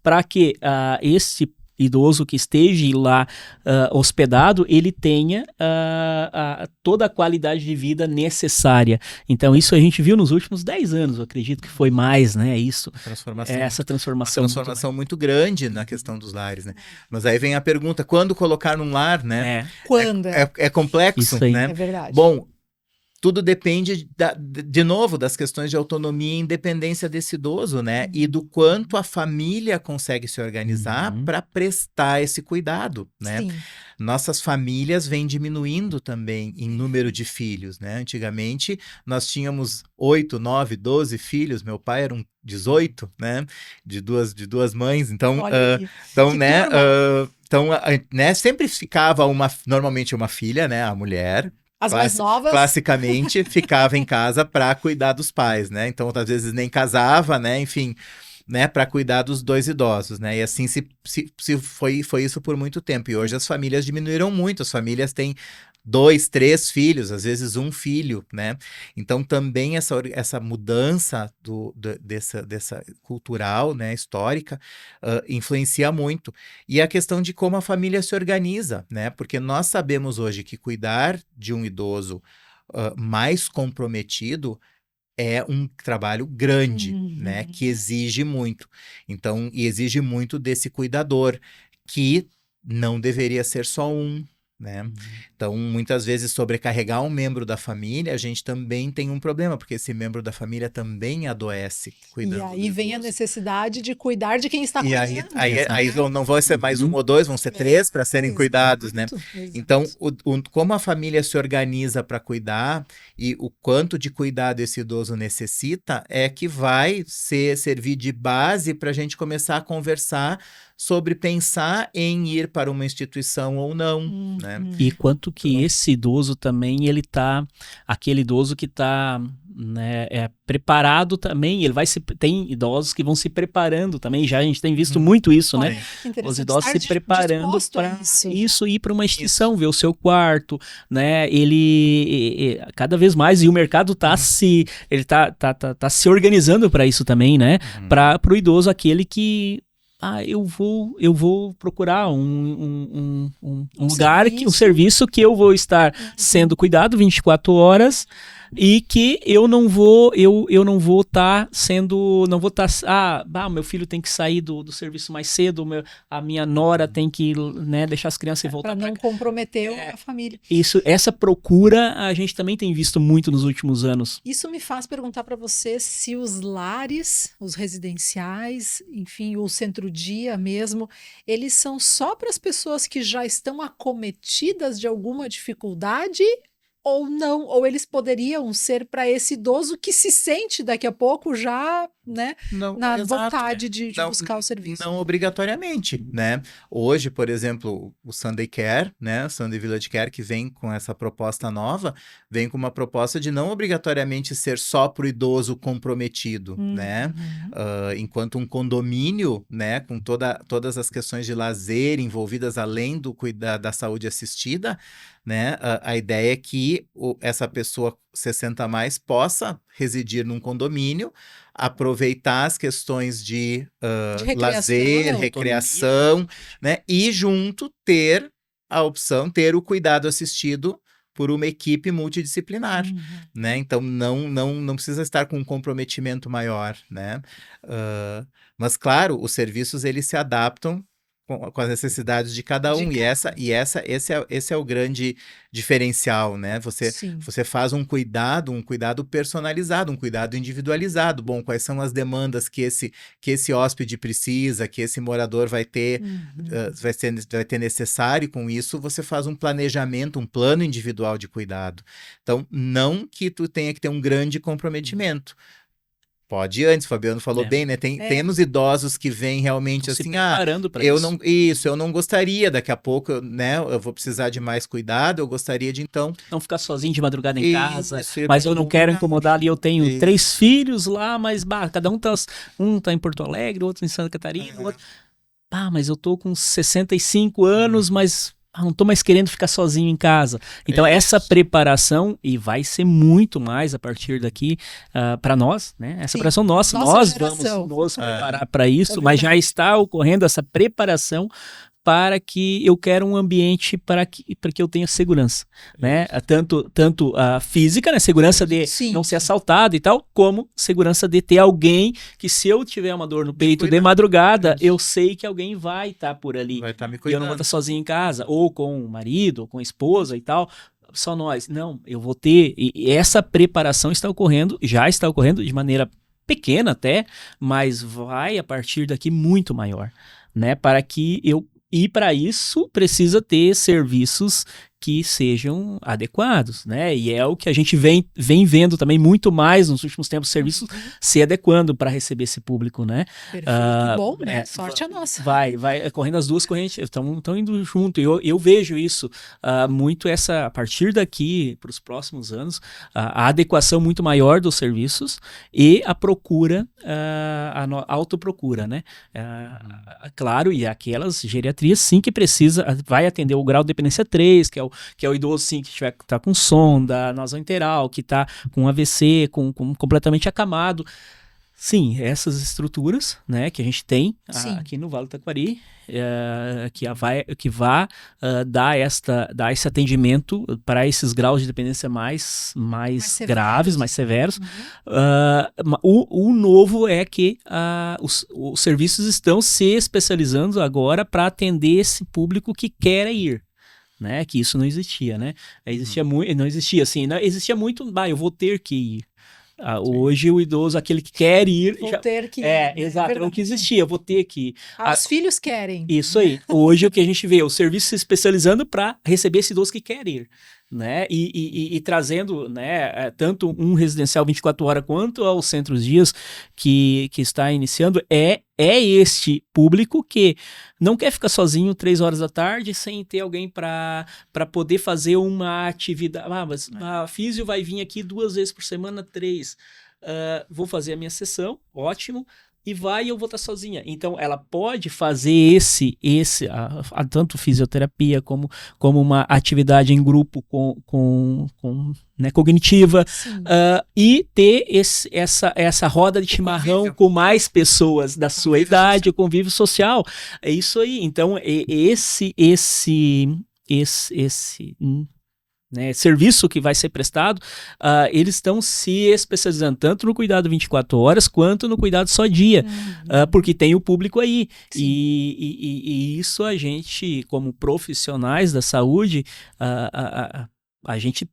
para que esse idoso que esteja lá hospedado, ele tenha toda a qualidade de vida necessária. Então, isso a gente viu nos últimos 10 anos, eu acredito que foi mais, né? Isso. Essa transformação muito grande na questão dos lares, né? Mas aí vem a pergunta, quando colocar num lar, né? Quando? É complexo, né? É verdade. Bom, tudo depende, de novo, das questões de autonomia e independência desse idoso, né? E do quanto a família consegue se organizar para prestar esse cuidado, né? Sim. Nossas famílias vêm diminuindo também em número de filhos, né? Antigamente, nós tínhamos 8, 9, 12 filhos. Meu pai era 18, né? De duas mães. Então, sempre ficava normalmente uma filha, né? A mulher. As mais novas? Classicamente, ficava em casa para cuidar dos pais, né? Então, às vezes nem casava, né? Enfim, né? Para cuidar dos 2 idosos, né? E assim foi isso por muito tempo. E hoje as famílias diminuíram muito. As famílias têm 2, 3 filhos, às vezes 1 filho, né? Então também essa mudança dessa cultural, né, histórica, influencia muito. E a questão de como a família se organiza, né? Porque nós sabemos hoje que cuidar de um idoso mais comprometido é um trabalho grande, né? Que exige muito. Então, e exige muito desse cuidador, que não deveria ser só um, né? Então, muitas vezes, sobrecarregar um membro da família, a gente também tem um problema, porque esse membro da família também adoece cuidando. E aí vem a necessidade de cuidar de quem está cuidando. E aí não vai ser mais 1 ou 2, vão ser 3 para serem cuidados, né? Então, como a família se organiza para cuidar e o quanto de cuidado esse idoso necessita é que vai servir de base para a gente começar a conversar sobre pensar em ir para uma instituição ou não, né? E quanto que esse idoso também, aquele idoso que está, né, preparado também, tem idosos que vão se preparando também, já a gente tem visto muito isso, né? Os idosos se preparando para isso, ir para uma instituição, ver o seu quarto, né? Ele cada vez mais, e o mercado tá se organizando para isso também, né? Para o idoso, aquele que eu vou procurar um lugar, um serviço que eu vou estar sendo cuidado 24 horas e que eu não vou estar meu filho tem que sair do serviço mais cedo, a minha nora tem que, né, deixar as crianças e voltar. Para não comprometer a família. Essa procura a gente também tem visto muito nos últimos anos. Isso me faz perguntar para você se os lares, os residenciais, enfim, o centro-dia mesmo, eles são só para as pessoas que já estão acometidas de alguma dificuldade ou não, ou eles poderiam ser para esse idoso que se sente daqui a pouco já, né, na vontade de buscar o serviço. Não obrigatoriamente, né? Hoje, por exemplo, o Sunday Care, né, o Sunday Village Care, que vem com essa proposta nova, vem com uma proposta de não obrigatoriamente ser só para o idoso comprometido, né? Enquanto um condomínio, né, com todas as questões de lazer envolvidas além do cuidar da saúde assistida, né? A ideia é que essa pessoa 60 a mais possa residir num condomínio, aproveitar as questões de lazer, recreação, né? E junto ter a opção, ter o cuidado assistido por uma equipe multidisciplinar, né? Então não precisa estar com um comprometimento maior, né? Mas claro, os serviços eles se adaptam com as necessidades de cada um, esse é o grande diferencial, né? Você faz um cuidado personalizado, um cuidado individualizado. Bom, quais são as demandas que esse hóspede precisa, que esse morador vai ter necessário, e com isso você faz um planejamento, um plano individual de cuidado. Então, não que tu tenha que ter um grande comprometimento. Pode ir antes, o Fabiano falou bem, né? Temos idosos que vêm realmente assim, eu não gostaria, daqui a pouco, eu vou precisar de mais cuidado, eu gostaria de então... Não ficar sozinho de madrugada em casa, mas eu não quero incomodar ali, eu tenho 3 filhos lá, mas cada um tá em Porto Alegre, outro em Santa Catarina, outro... mas eu tô com 65 anos, mas... não tô mais querendo ficar sozinho em casa. Então, essa preparação, e vai ser muito mais a partir daqui para nós, né? Essa preparação nós vamos nos preparar para isso, mas já está ocorrendo essa preparação para que eu quero um ambiente para que eu tenha segurança, né? Tanto a física, né? Segurança de não ser assaltado e tal, como segurança de ter alguém que, se eu tiver uma dor no peito de madrugada, eu sei que alguém vai estar por ali. Vai estar me e cuidando. eu não vou estar sozinho em casa, ou com o marido, ou com a esposa e tal. Só nós. Não, eu vou ter... E essa preparação já está ocorrendo de maneira pequena até, mas vai a partir daqui muito maior, né? E para isso precisa ter serviços que sejam adequados, né? E é o que a gente vem vendo também muito mais nos últimos tempos, serviços se adequando para receber esse público, né? Perfeito, bom, né? Sorte a nossa. Vai correndo as duas correntes, estão indo junto. Eu vejo isso muito a partir daqui para os próximos anos, a adequação muito maior dos serviços e a procura, a autoprocura, né? Claro, e aquelas geriatrias sim que vai atender o grau de dependência 3, que é o idoso sim que tá com sonda nasoenteral, que tá com AVC, com completamente acamado. Sim, essas estruturas, né, que a gente tem aqui no Vale do Taquari, que vai dar esse atendimento para esses graus de dependência mais graves, mais severos. O novo é que os serviços estão se especializando agora para atender esse público que quer ir. Né, que isso não existia, né? Não existia assim, existia muito, eu vou ter que ir. Hoje o idoso, aquele que quer ir... ter que ir. Exato, não que existia, eu vou ter que ir. Os filhos querem. Isso aí. Hoje o que a gente vê, o serviço se especializando para receber esse idoso que quer ir. Né? E trazendo, né, tanto um residencial 24 horas quanto aos centros dias que está iniciando, é este público que não quer ficar sozinho 3 horas da tarde sem ter alguém para poder fazer uma atividade. Mas a físio vai vir aqui 2 vezes por semana, 3. Vou fazer a minha sessão, ótimo. E eu vou estar sozinha. Então, ela pode fazer tanto fisioterapia como uma atividade em grupo né, cognitiva, e ter essa roda de chimarrão com mais pessoas da sua idade, o convívio social. É isso aí. Então, né, serviço que vai ser prestado, eles estão se especializando tanto no cuidado 24 horas quanto no cuidado só dia, porque tem o público aí. E isso a gente, como profissionais da saúde, a gente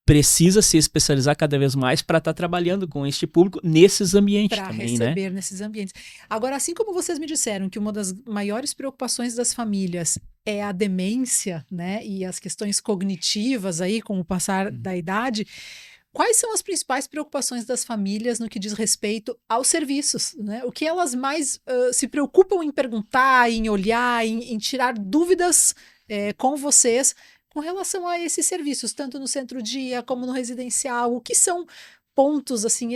precisa se especializar cada vez mais para estar trabalhando com este público nesses ambientes também, né? Para receber nesses ambientes. Agora, assim como vocês me disseram que uma das maiores preocupações das famílias é a demência, né? E as questões cognitivas aí com o passar da idade, quais são as principais preocupações das famílias no que diz respeito aos serviços, né? O que elas mais se preocupam em perguntar, em olhar, em tirar dúvidas com vocês com relação a esses serviços, tanto no centro-dia como no residencial? O que são pontos assim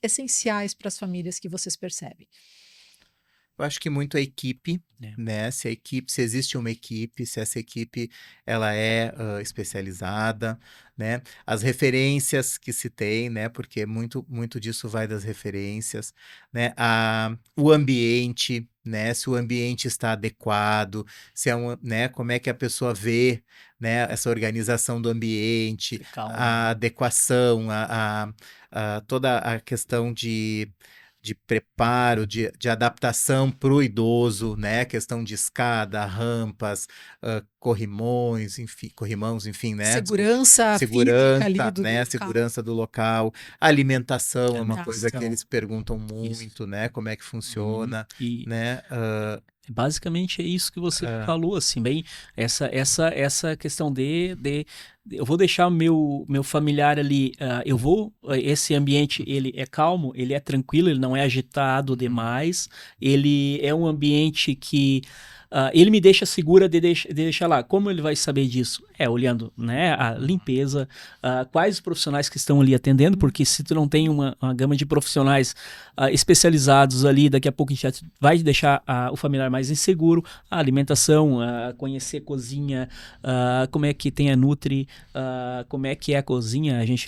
essenciais para as famílias que vocês percebem? Eu acho que muito a equipe, né? Se existe uma equipe, se essa equipe ela é especializada, né? As referências que se tem, né? Porque muito disso vai das referências, né? O ambiente, né? Se o ambiente está adequado, se né? Como é que a pessoa vê, né? Essa organização do ambiente, a adequação, toda a questão de preparo, de adaptação para o idoso, né? Questão de escada, rampas, corrimãos, enfim, né? Segurança ali do né? Local. Segurança do local. Alimentação é uma coisa que eles perguntam muito, né? Como é que funciona, né? Basicamente é isso que você falou, assim, bem, essa questão de eu vou deixar o meu familiar ali, esse ambiente, ele é calmo, ele é tranquilo, ele não é agitado demais, ele é um ambiente que ele me deixa segura de deixar lá. Como ele vai saber disso? Olhando, né, a limpeza, quais os profissionais que estão ali atendendo, porque se tu não tem uma gama de profissionais especializados ali, daqui a pouco a gente vai deixar o familiar mais inseguro, a alimentação, conhecer a cozinha, como é que tem a Nutri, como é que é a cozinha, a gente,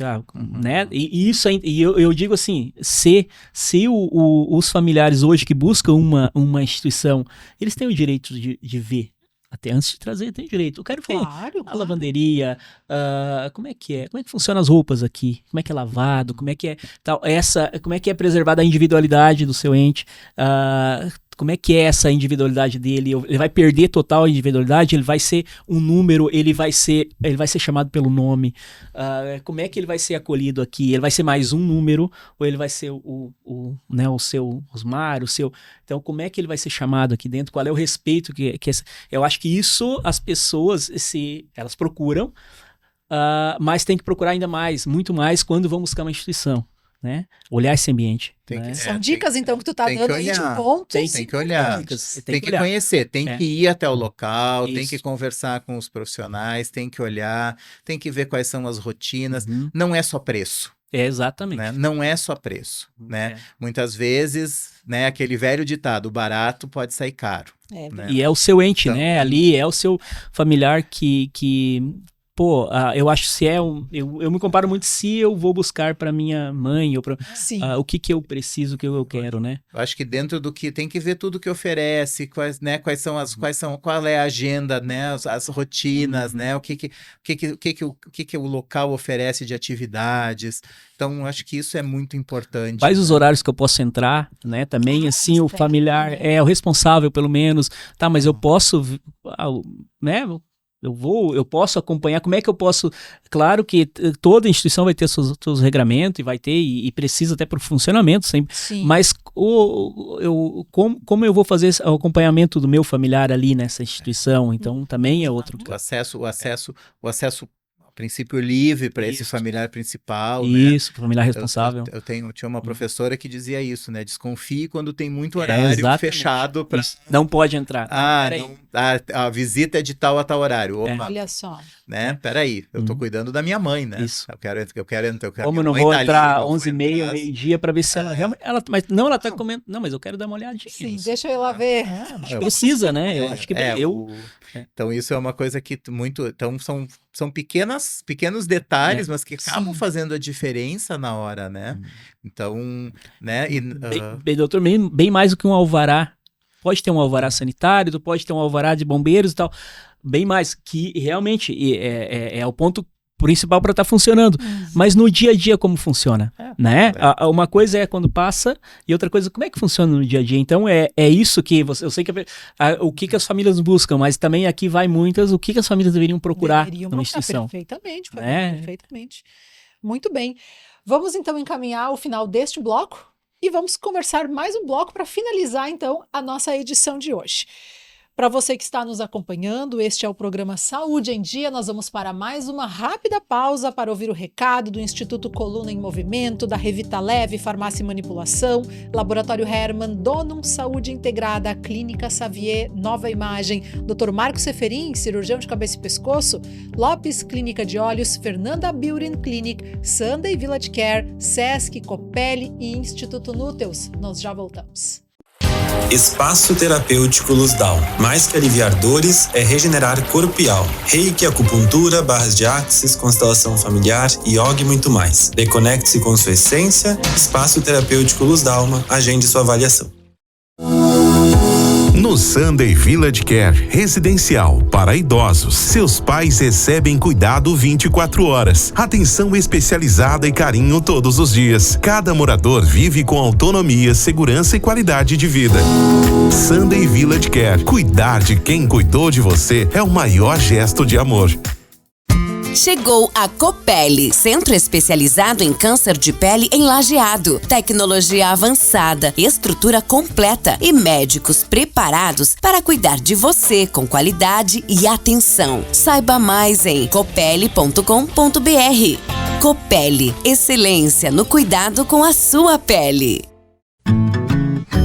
né, e isso, eu digo assim, se os familiares hoje que buscam uma instituição, eles têm o direito de ver, até antes de trazer, tem direito. Eu quero ver a lavanderia, como é que funciona as roupas aqui, como é que é lavado, como é que é tal, como é que é preservada a individualidade do seu ente, como é que é essa individualidade dele, ele vai perder total a individualidade, ele vai ser um número, ele vai ser chamado pelo nome, como é que ele vai ser acolhido aqui, ele vai ser mais um número, ou ele vai ser né, o seu Osmar, então como é que ele vai ser chamado aqui dentro, qual é o respeito que eu acho que isso as pessoas, elas procuram, mas tem que procurar ainda mais, muito mais quando vão buscar uma instituição. Né? Olhar esse ambiente. São dicas, então, que tu tá dando aí de pontos. Tem que olhar. Tem que conhecer, tem que ir até o local, tem que conversar com os profissionais, tem que olhar, tem que ver quais são as rotinas. Não é só preço. Exatamente. Né? Não é só preço. Né? Muitas vezes, né, aquele velho ditado, barato pode sair caro. Né? E é o seu ente, então, né? Ali é o seu familiar que pô, eu acho que eu me comparo muito se eu vou buscar para minha mãe, ou o que eu preciso, o que eu quero, né? Eu acho que dentro do que tem que ver tudo que oferece, qual é a agenda, né? As rotinas, né? O que o local oferece de atividades. Então, acho que isso é muito importante. Quais os horários que eu posso entrar, né? Também, assim, o familiar é o responsável, pelo menos. Tá, mas eu posso, né? Eu posso acompanhar, como é que eu posso... Claro que toda instituição vai ter seus regramentos e vai ter, e precisa até para o funcionamento sempre. Sim. Mas como eu vou fazer o acompanhamento do meu familiar ali nessa instituição? Então também é outro... O acesso princípio livre para esse familiar principal. Isso, né? Familiar responsável. Tinha uma professora que dizia isso, né? Desconfie quando tem muito horário fechado. Não pode entrar. A visita é de tal a tal horário. Opa, olha só. Né? Peraí, eu tô cuidando da minha mãe, né? Isso. Eu quero entrar. Como eu não vou entrar 11h30, meio-dia para ver se ela realmente... Ela tá comendo... Não, mas eu quero dar uma olhadinha. Sim, deixa eu ir lá ver. Precisa, né? Eu acho que Então isso é uma coisa que muito... Então são pequenos detalhes, mas que acabam fazendo a diferença na hora, né? Então, né? Doutor, bem mais do que um alvará. Pode ter um alvará sanitário, tu pode ter um alvará de bombeiros e tal. Bem mais, que realmente é o ponto principal para estar funcionando. Mas no dia a dia como funciona, né? Uma coisa é quando passa e outra coisa, como é que funciona no dia a dia? Então é isso que eu sei que o que as famílias buscam, mas também aqui vai muitas, o que as famílias deveriam procurar numa instituição. Perfeitamente. Muito bem. Vamos então encaminhar o final deste bloco e vamos conversar mais um bloco para finalizar então a nossa edição de hoje. Para você que está nos acompanhando, este é o programa Saúde em Dia. Nós vamos para mais uma rápida pausa para ouvir o recado do Instituto Coluna em Movimento, da Revita Leve, Farmácia e Manipulação, Laboratório Hermann, Donum Saúde Integrada, Clínica Xavier, Nova Imagem, Dr. Marco Seferin, cirurgião de cabeça e pescoço, Lopes Clínica de Olhos, Fernanda Beauty Clinic, Sunday Village Care, Sesc, Copelli e Instituto Núteus. Nós já voltamos. Espaço Terapêutico Luz Down. Mais que aliviar dores, é regenerar corpo e alma. Reiki, acupuntura, barras de axis, constelação familiar, yoga e muito mais. Reconecte-se com sua essência. Espaço Terapêutico Luz Dalma. Agende sua avaliação. No Sunday Village Care Residencial para idosos, seus pais recebem cuidado 24 horas, atenção especializada e carinho todos os dias. Cada morador vive com autonomia, segurança e qualidade de vida. Sunday Village Care. Cuidar de quem cuidou de você é o maior gesto de amor. Chegou a Copele, centro especializado em câncer de pele em Lajeado. Tecnologia avançada, estrutura completa e médicos preparados para cuidar de você com qualidade e atenção. Saiba mais em copele.com.br. Copele, excelência no cuidado com a sua pele.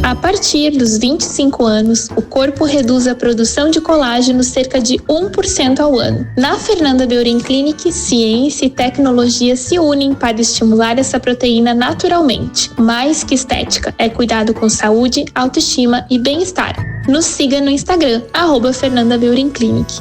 A partir dos 25 anos, o corpo reduz a produção de colágeno cerca de 1% ao ano. Na Fernanda Beurin Clinic, ciência e tecnologia se unem para estimular essa proteína naturalmente. Mais que estética, é cuidado com saúde, autoestima e bem-estar. Nos siga no Instagram, @Fernanda Beurin Clinic.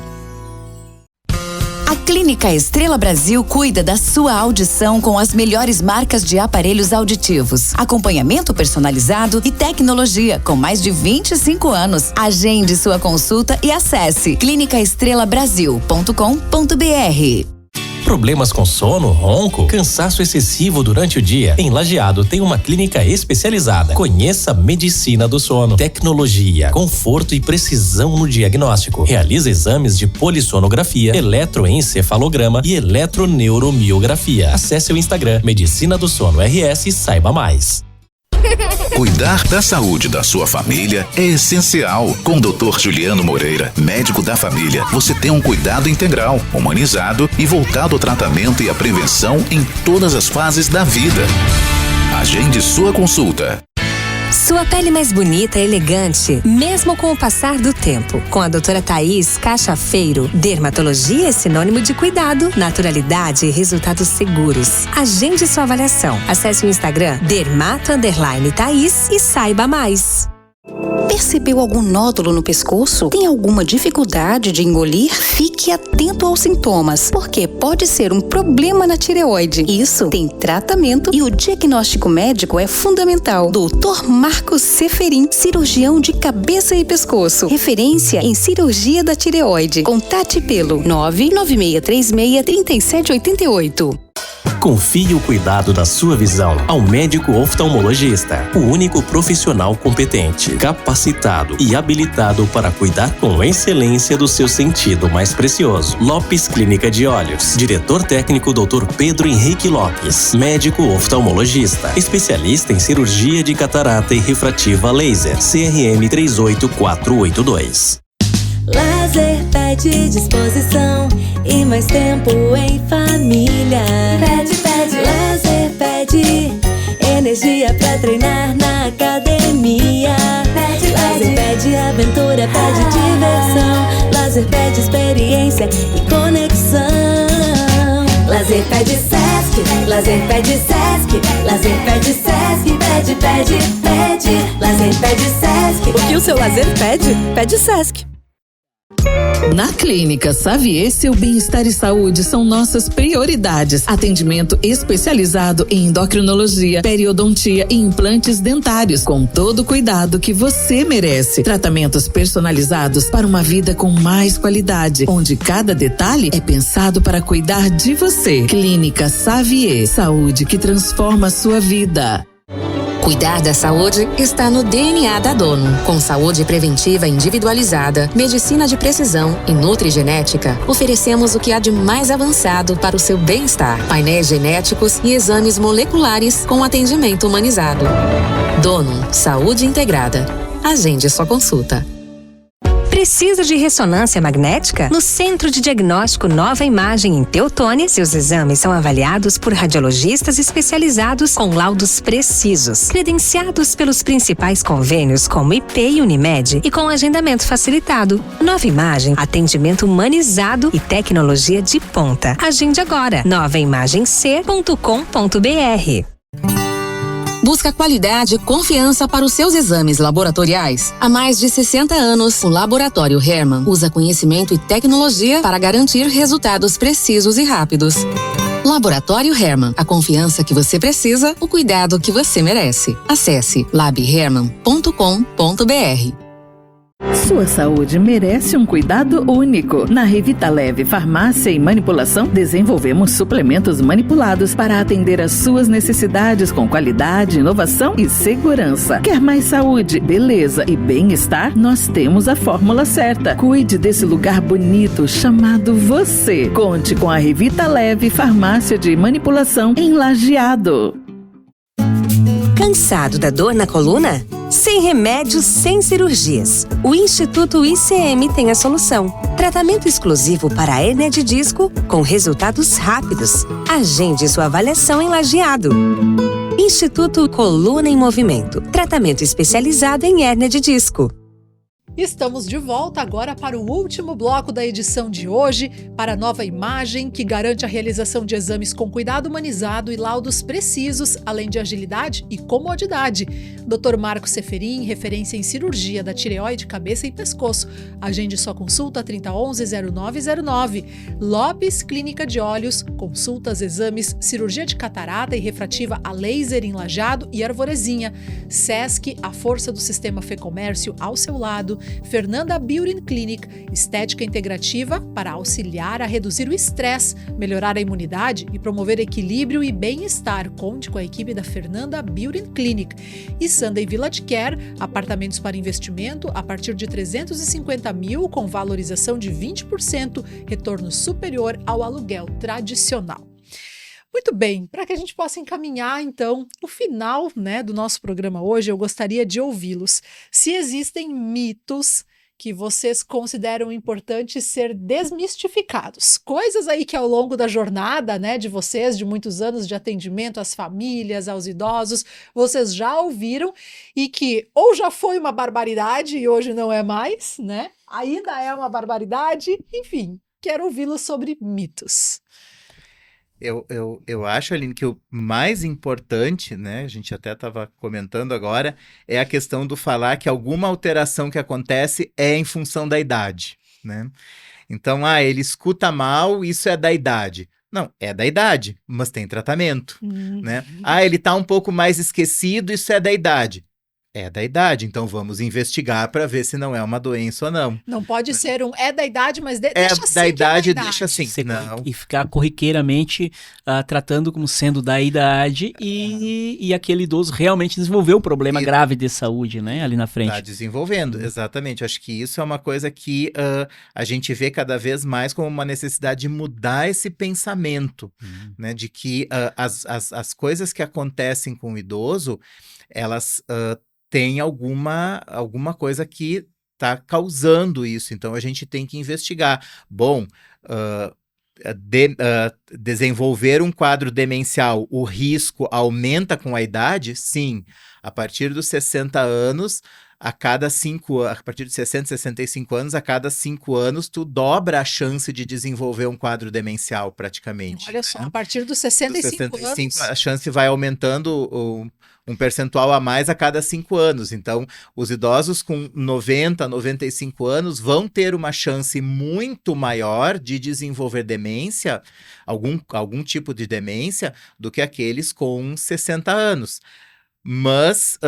A Clínica Estrela Brasil cuida da sua audição com as melhores marcas de aparelhos auditivos, acompanhamento personalizado e tecnologia com mais de 25 anos. Agende sua consulta e acesse clinicaestrelabrasil.com.br. Problemas com sono, ronco, cansaço excessivo durante o dia? Em Lajeado tem uma clínica especializada. Conheça a medicina do sono, tecnologia, conforto e precisão no diagnóstico. Realiza exames de polissonografia, eletroencefalograma e eletroneuromiografia. Acesse o Instagram Medicina do Sono RS e saiba mais. Cuidar da saúde da sua família é essencial. Com o Dr. Juliano Moreira, médico da família, você tem um cuidado integral, humanizado e voltado ao tratamento e à prevenção em todas as fases da vida. Agende sua consulta. Sua pele mais bonita e elegante, mesmo com o passar do tempo. Com a doutora Thaís Cachafeiro, dermatologia é sinônimo de cuidado, naturalidade e resultados seguros. Agende sua avaliação. Acesse o Instagram dermato_Thaís e saiba mais. Percebeu algum nódulo no pescoço? Tem alguma dificuldade de engolir? Fique atento aos sintomas, porque pode ser um problema na tireoide. Isso tem tratamento e o diagnóstico médico é fundamental. Dr. Marcos Seferin, cirurgião de cabeça e pescoço. Referência em cirurgia da tireoide. Contate pelo 996363788. Confie o cuidado da sua visão ao médico oftalmologista, o único profissional competente, capacitado e habilitado para cuidar com excelência do seu sentido mais precioso. Lopes Clínica de Olhos. Diretor técnico Dr. Pedro Henrique Lopes, médico oftalmologista, especialista em cirurgia de catarata e refrativa laser, CRM 38482. Lazer pede disposição e mais tempo em família. Pede, lazer pede energia pra treinar na academia. Lazer pede aventura, pede diversão. Lazer pede experiência e conexão. Lazer pede Sesc, lazer pede Sesc, lazer pede Sesc, pede. Lazer pede Sesc. O que o seu lazer pede? Pede Sesc. Na Clínica Xavier, seu bem-estar e saúde são nossas prioridades. Atendimento especializado em endocrinologia, periodontia e implantes dentários, com todo o cuidado que você merece. Tratamentos personalizados para uma vida com mais qualidade, onde cada detalhe é pensado para cuidar de você. Clínica Xavier, saúde que transforma a sua vida. Cuidar da saúde está no DNA da Dono. Com saúde preventiva individualizada, medicina de precisão e nutrigenética, oferecemos o que há de mais avançado para o seu bem-estar. Painéis genéticos e exames moleculares com atendimento humanizado. Dono, saúde integrada. Agende sua consulta. Precisa de ressonância magnética? No Centro de Diagnóstico Nova Imagem em Teutônia, seus exames são avaliados por radiologistas especializados com laudos precisos, credenciados pelos principais convênios como IP e Unimed e com agendamento facilitado. Nova Imagem, atendimento humanizado e tecnologia de ponta. Agende agora, novaimagemc.com.br. Busca qualidade e confiança para os seus exames laboratoriais. Há mais de 60 anos, o Laboratório Hermann usa conhecimento e tecnologia para garantir resultados precisos e rápidos. Laboratório Hermann, a confiança que você precisa, o cuidado que você merece. Acesse labhermann.com.br. Sua saúde merece um cuidado único. Na Revita Leve Farmácia e Manipulação, desenvolvemos suplementos manipulados para atender às suas necessidades com qualidade, inovação e segurança. Quer mais saúde, beleza e bem-estar? Nós temos a fórmula certa. Cuide desse lugar bonito chamado você. Conte com a Revita Leve Farmácia de Manipulação em Lajeado. Cansado da dor na coluna? Sem remédios, sem cirurgias. O Instituto ICM tem a solução. Tratamento exclusivo para a hérnia de disco com resultados rápidos. Agende sua avaliação em Lajeado. Instituto Coluna em Movimento. Tratamento especializado em hérnia de disco. Estamos de volta agora para o último bloco da edição de hoje, para a nova imagem que garante a realização de exames com cuidado humanizado e laudos precisos, além de agilidade e comodidade. Dr. Marco Seferin, referência em cirurgia da tireoide, cabeça e pescoço. Agende sua consulta 3011-0909. Lopes Clínica de Olhos, consultas, exames, cirurgia de catarata e refrativa a laser em Lajeado e Arvorezinha. Sesc, a força do sistema Fê-Comércio ao seu lado. Fernanda Beauty Clinic, estética integrativa para auxiliar a reduzir o estresse, melhorar a imunidade e promover equilíbrio e bem-estar. Conte com a equipe da Fernanda Beauty Clinic. E Sunday Village Care, apartamentos para investimento a partir de 350 mil com valorização de 20%, retorno superior ao aluguel tradicional. Muito bem, para que a gente possa encaminhar, então, o final, do nosso programa hoje, eu gostaria de ouvi-los. Se existem mitos que vocês consideram importante ser desmistificados, coisas aí que ao longo da jornada, de vocês, de muitos anos de atendimento às famílias, aos idosos, vocês já ouviram e que ou já foi uma barbaridade e hoje não é mais, ainda é uma barbaridade, enfim, quero ouvi-los sobre mitos. Eu acho, Aline, que o mais importante, a gente até estava comentando agora, é a questão do falar que alguma alteração que acontece é em função da idade, Então, ele escuta mal, isso é da idade. Não, é da idade, mas tem tratamento, ele está um pouco mais esquecido, isso é da idade. É da idade, então vamos investigar para ver se não é uma doença ou não. Não pode ser é da idade, mas deixa assim. Da idade, deixa assim. Não. E ficar corriqueiramente tratando como sendo da idade e aquele idoso realmente desenvolveu um problema grave de saúde, ali na frente. Está desenvolvendo, exatamente. Acho que isso é uma coisa que a gente vê cada vez mais como uma necessidade de mudar esse pensamento, de que as coisas que acontecem com o idoso, elas tem alguma coisa que está causando isso, então a gente tem que investigar. Bom, desenvolver um quadro demencial, o risco aumenta com a idade? Sim, a partir dos 60 anos, a partir de 60, 65 anos, a cada 5 anos, tu dobra a chance de desenvolver um quadro demencial, praticamente. Olha só, a partir dos 65 anos... A chance vai aumentando um percentual a mais a cada 5 anos. Então, os idosos com 90, 95 anos vão ter uma chance muito maior de desenvolver demência, algum tipo de demência, do que aqueles com 60 anos. Mas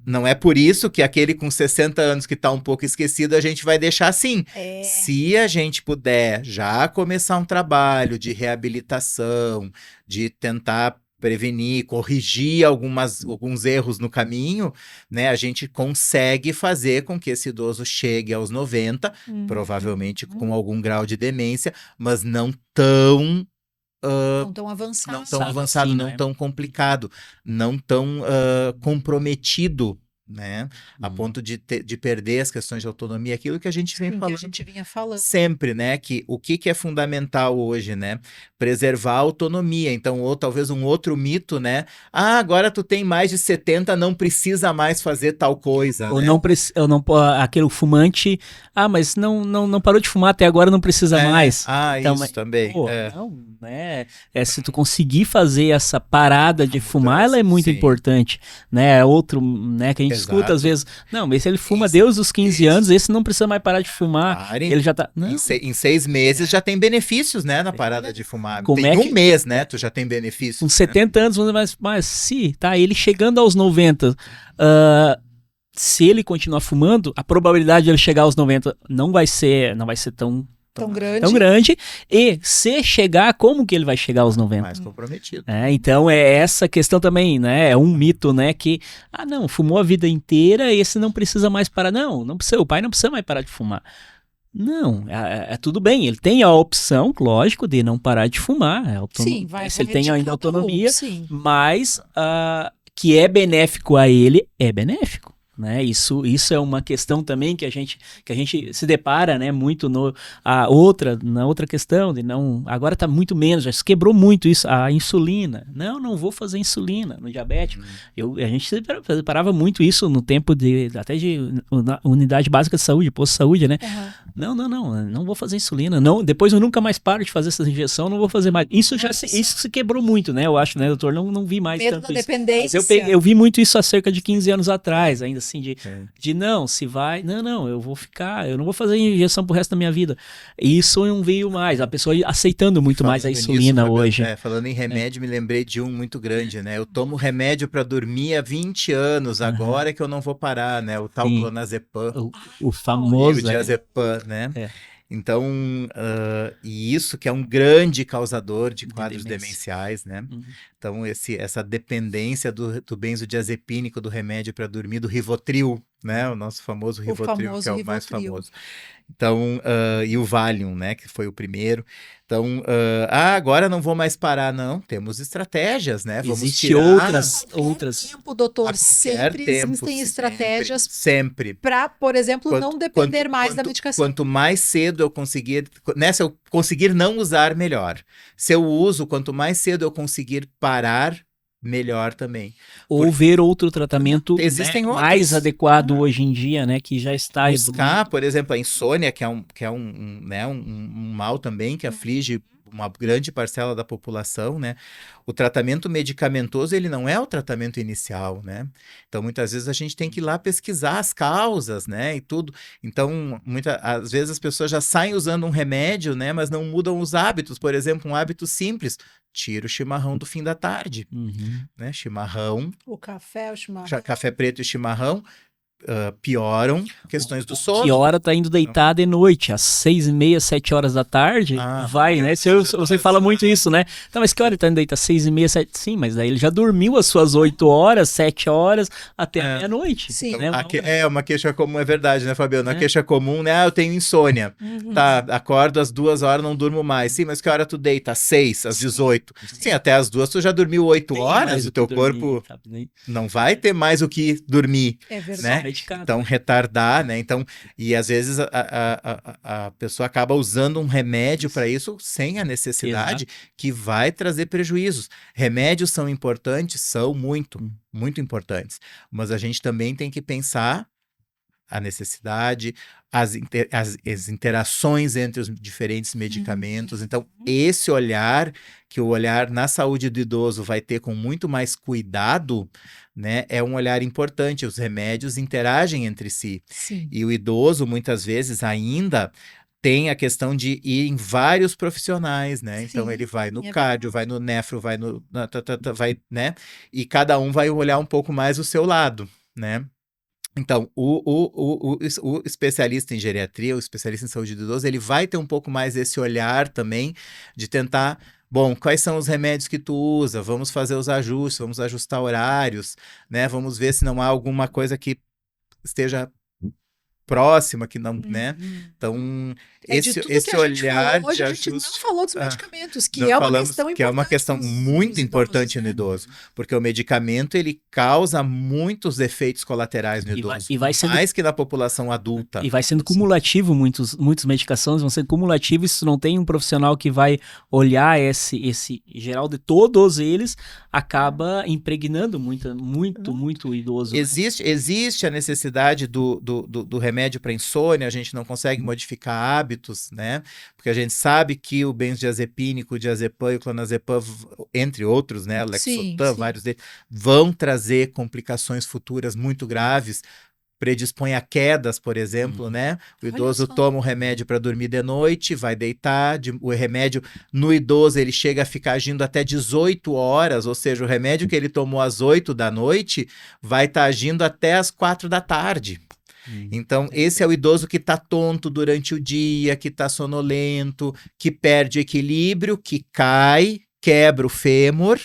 não é por isso que aquele com 60 anos que está um pouco esquecido, a gente vai deixar assim. Se a gente puder já começar um trabalho de reabilitação, de tentar prevenir, corrigir alguns erros no caminho, a gente consegue fazer com que esse idoso chegue aos 90, provavelmente com algum grau de demência, mas não tão avançado. Não tão avançado, assim, não tão complicado, não tão comprometido, a ponto de perder as questões de autonomia, aquilo que a gente vem falando. Que a gente vinha falando. Sempre, que o que é fundamental hoje, preservar a autonomia. Então, ou talvez um outro mito, agora tu tem mais de 70, não precisa mais fazer tal coisa. Ou não aquele fumante, mas não parou de fumar até agora, não precisa mais. Então, isso também. Não, se tu conseguir fazer essa parada de fumar, ela é muito importante, outro, que a gente escuta às vezes, não, mas se ele fuma desde os 15 anos, esse não precisa mais parar de fumar, ele já tá... Não. Em 6 meses já tem benefícios, na parada de fumar. Tem um mês, tu já tem benefícios. Com 70 anos, mas ele chegando aos 90, se ele continuar fumando, a probabilidade de ele chegar aos 90 não vai ser tão grande, e se chegar, como que ele vai chegar aos 90? Mais comprometido. Então é essa questão também, né? É um mito, né? Que, não, fumou a vida inteira, esse não precisa mais parar. Não precisa, o pai não precisa mais parar de fumar. Não, tudo bem, ele tem a opção, lógico, de não parar de fumar. Sim, vai se ele tem ainda autonomia, sim. Mas que é benéfico a ele, é benéfico. Né? Isso é uma questão também que a gente se depara, né, muito na outra questão de não, agora está muito menos, já se quebrou muito isso, a insulina. Não vou fazer insulina no diabético. A gente se deparava muito isso no tempo até de unidade básica de saúde, posto de saúde, né? Não vou fazer insulina, depois eu nunca mais paro de fazer essa injeção, não vou fazer mais. Isso se quebrou muito, né? Eu acho, né, doutor? Não vi mais medo tanto da isso. dependência. Mas eu vi muito isso há cerca de 15 anos atrás, ainda assim, eu vou ficar, eu não vou fazer injeção pro resto da minha vida. Isso não veio mais, a pessoa aceitando muito mais a insulina hoje. Falando em remédio, me lembrei de um muito grande, né? Eu tomo remédio para dormir há 20 anos, agora é que eu não vou parar, né? O tal clonazepam. O famoso. O diazepam, né? Então, e isso que é um grande causador de quadros demenciais, né? Então, essa dependência do benzodiazepínico, do remédio para dormir, do Rivotril, né? O nosso famoso Rivotril, que é o mais famoso. Então, e o Valium, né? Que foi o primeiro. Então, agora não vou mais parar, não. Temos estratégias, né? Vamos Existem outras. Tempo, doutor, sempre existem estratégias sempre para, por exemplo, não depender mais da medicação. Quanto mais cedo eu conseguir, né? Se eu conseguir não usar, melhor. Se eu uso, quanto mais cedo eu conseguir parar, melhor também. Ou ver outro tratamento, existem mais adequado hoje em dia, né, que já está buscar, por exemplo, a insônia, que é um mal também que aflige uma grande parcela da população, né? O tratamento medicamentoso, ele não é o tratamento inicial, né? Então, muitas vezes a gente tem que ir lá pesquisar as causas, né? E tudo. Então, às vezes as pessoas já saem usando um remédio, né? Mas não mudam os hábitos. Por exemplo, um hábito simples. Tira o chimarrão do fim da tarde, né? Chimarrão. O café, o chimarrão. Café preto e chimarrão. Pioram questões do sono. Que hora tá indo deitar de noite? Às 6h30, 7 horas da tarde? Vai, né? Você fala muito isso, né? Então, mas que hora ele tá indo deitar? 6h30, 7? Sim, mas daí ele já dormiu as suas 8 horas, 7 horas, até a meia-noite. Sim. Né? É uma queixa comum, é verdade, né, Fabiano? A queixa comum, né? Eu tenho insônia. Tá, acordo às 2 horas, não durmo mais. Sim, mas que hora tu deita? Às 6, às 18. Sim, até às 2 tu já dormiu 8 horas, o teu corpo não vai ter mais o que dormir. É verdade. Né? Então, retardar, né? Então, e às vezes a pessoa acaba usando um remédio para isso sem a necessidade, que vai trazer prejuízos. Remédios são importantes? São muito importantes. Mas a gente também tem que pensar a necessidade, as interações entre os diferentes medicamentos. Então, esse olhar, que o olhar na saúde do idoso vai ter com muito mais cuidado, né, é um olhar importante. Os remédios interagem entre si. Sim. E o idoso, muitas vezes, ainda tem a questão de ir em vários profissionais, né? Sim, então, ele vai no cardio, vai no nefro, vai no... vai, né? E cada um vai olhar um pouco mais o seu lado, né? Então, o especialista em geriatria, o especialista em saúde do idoso, ele vai ter um pouco mais esse olhar também de tentar, bom, quais são os remédios que tu usa? Vamos fazer os ajustes, vamos ajustar horários, né? Vamos ver se não há alguma coisa que esteja próxima, que não, né? Então, esse olhar de ajuste... A gente não falou dos medicamentos, que é uma questão importante. Que é uma questão muito importante no idoso, porque o medicamento, ele causa muitos efeitos colaterais no idoso, mais que na população adulta. E vai sendo cumulativo, muitas medicações vão ser cumulativas, se não tem um profissional que vai olhar esse geral de todos eles, acaba impregnando muito o idoso. Existe a necessidade do remédio para insônia, a gente não consegue modificar hábitos, né? Porque a gente sabe que o benzodiazepínico, o diazepam e o clonazepam, entre outros, né? Lexotan, vários deles, vão trazer complicações futuras muito graves predispõe a quedas, por exemplo, né? O idoso toma um remédio para dormir de noite, vai deitar, o remédio no idoso ele chega a ficar agindo até 18 horas, ou seja, o remédio que ele tomou às 8 da noite vai estar agindo até às 4 da tarde. Então, esse é o idoso que está tonto durante o dia, que está sonolento, que perde equilíbrio, que cai, quebra o fêmur,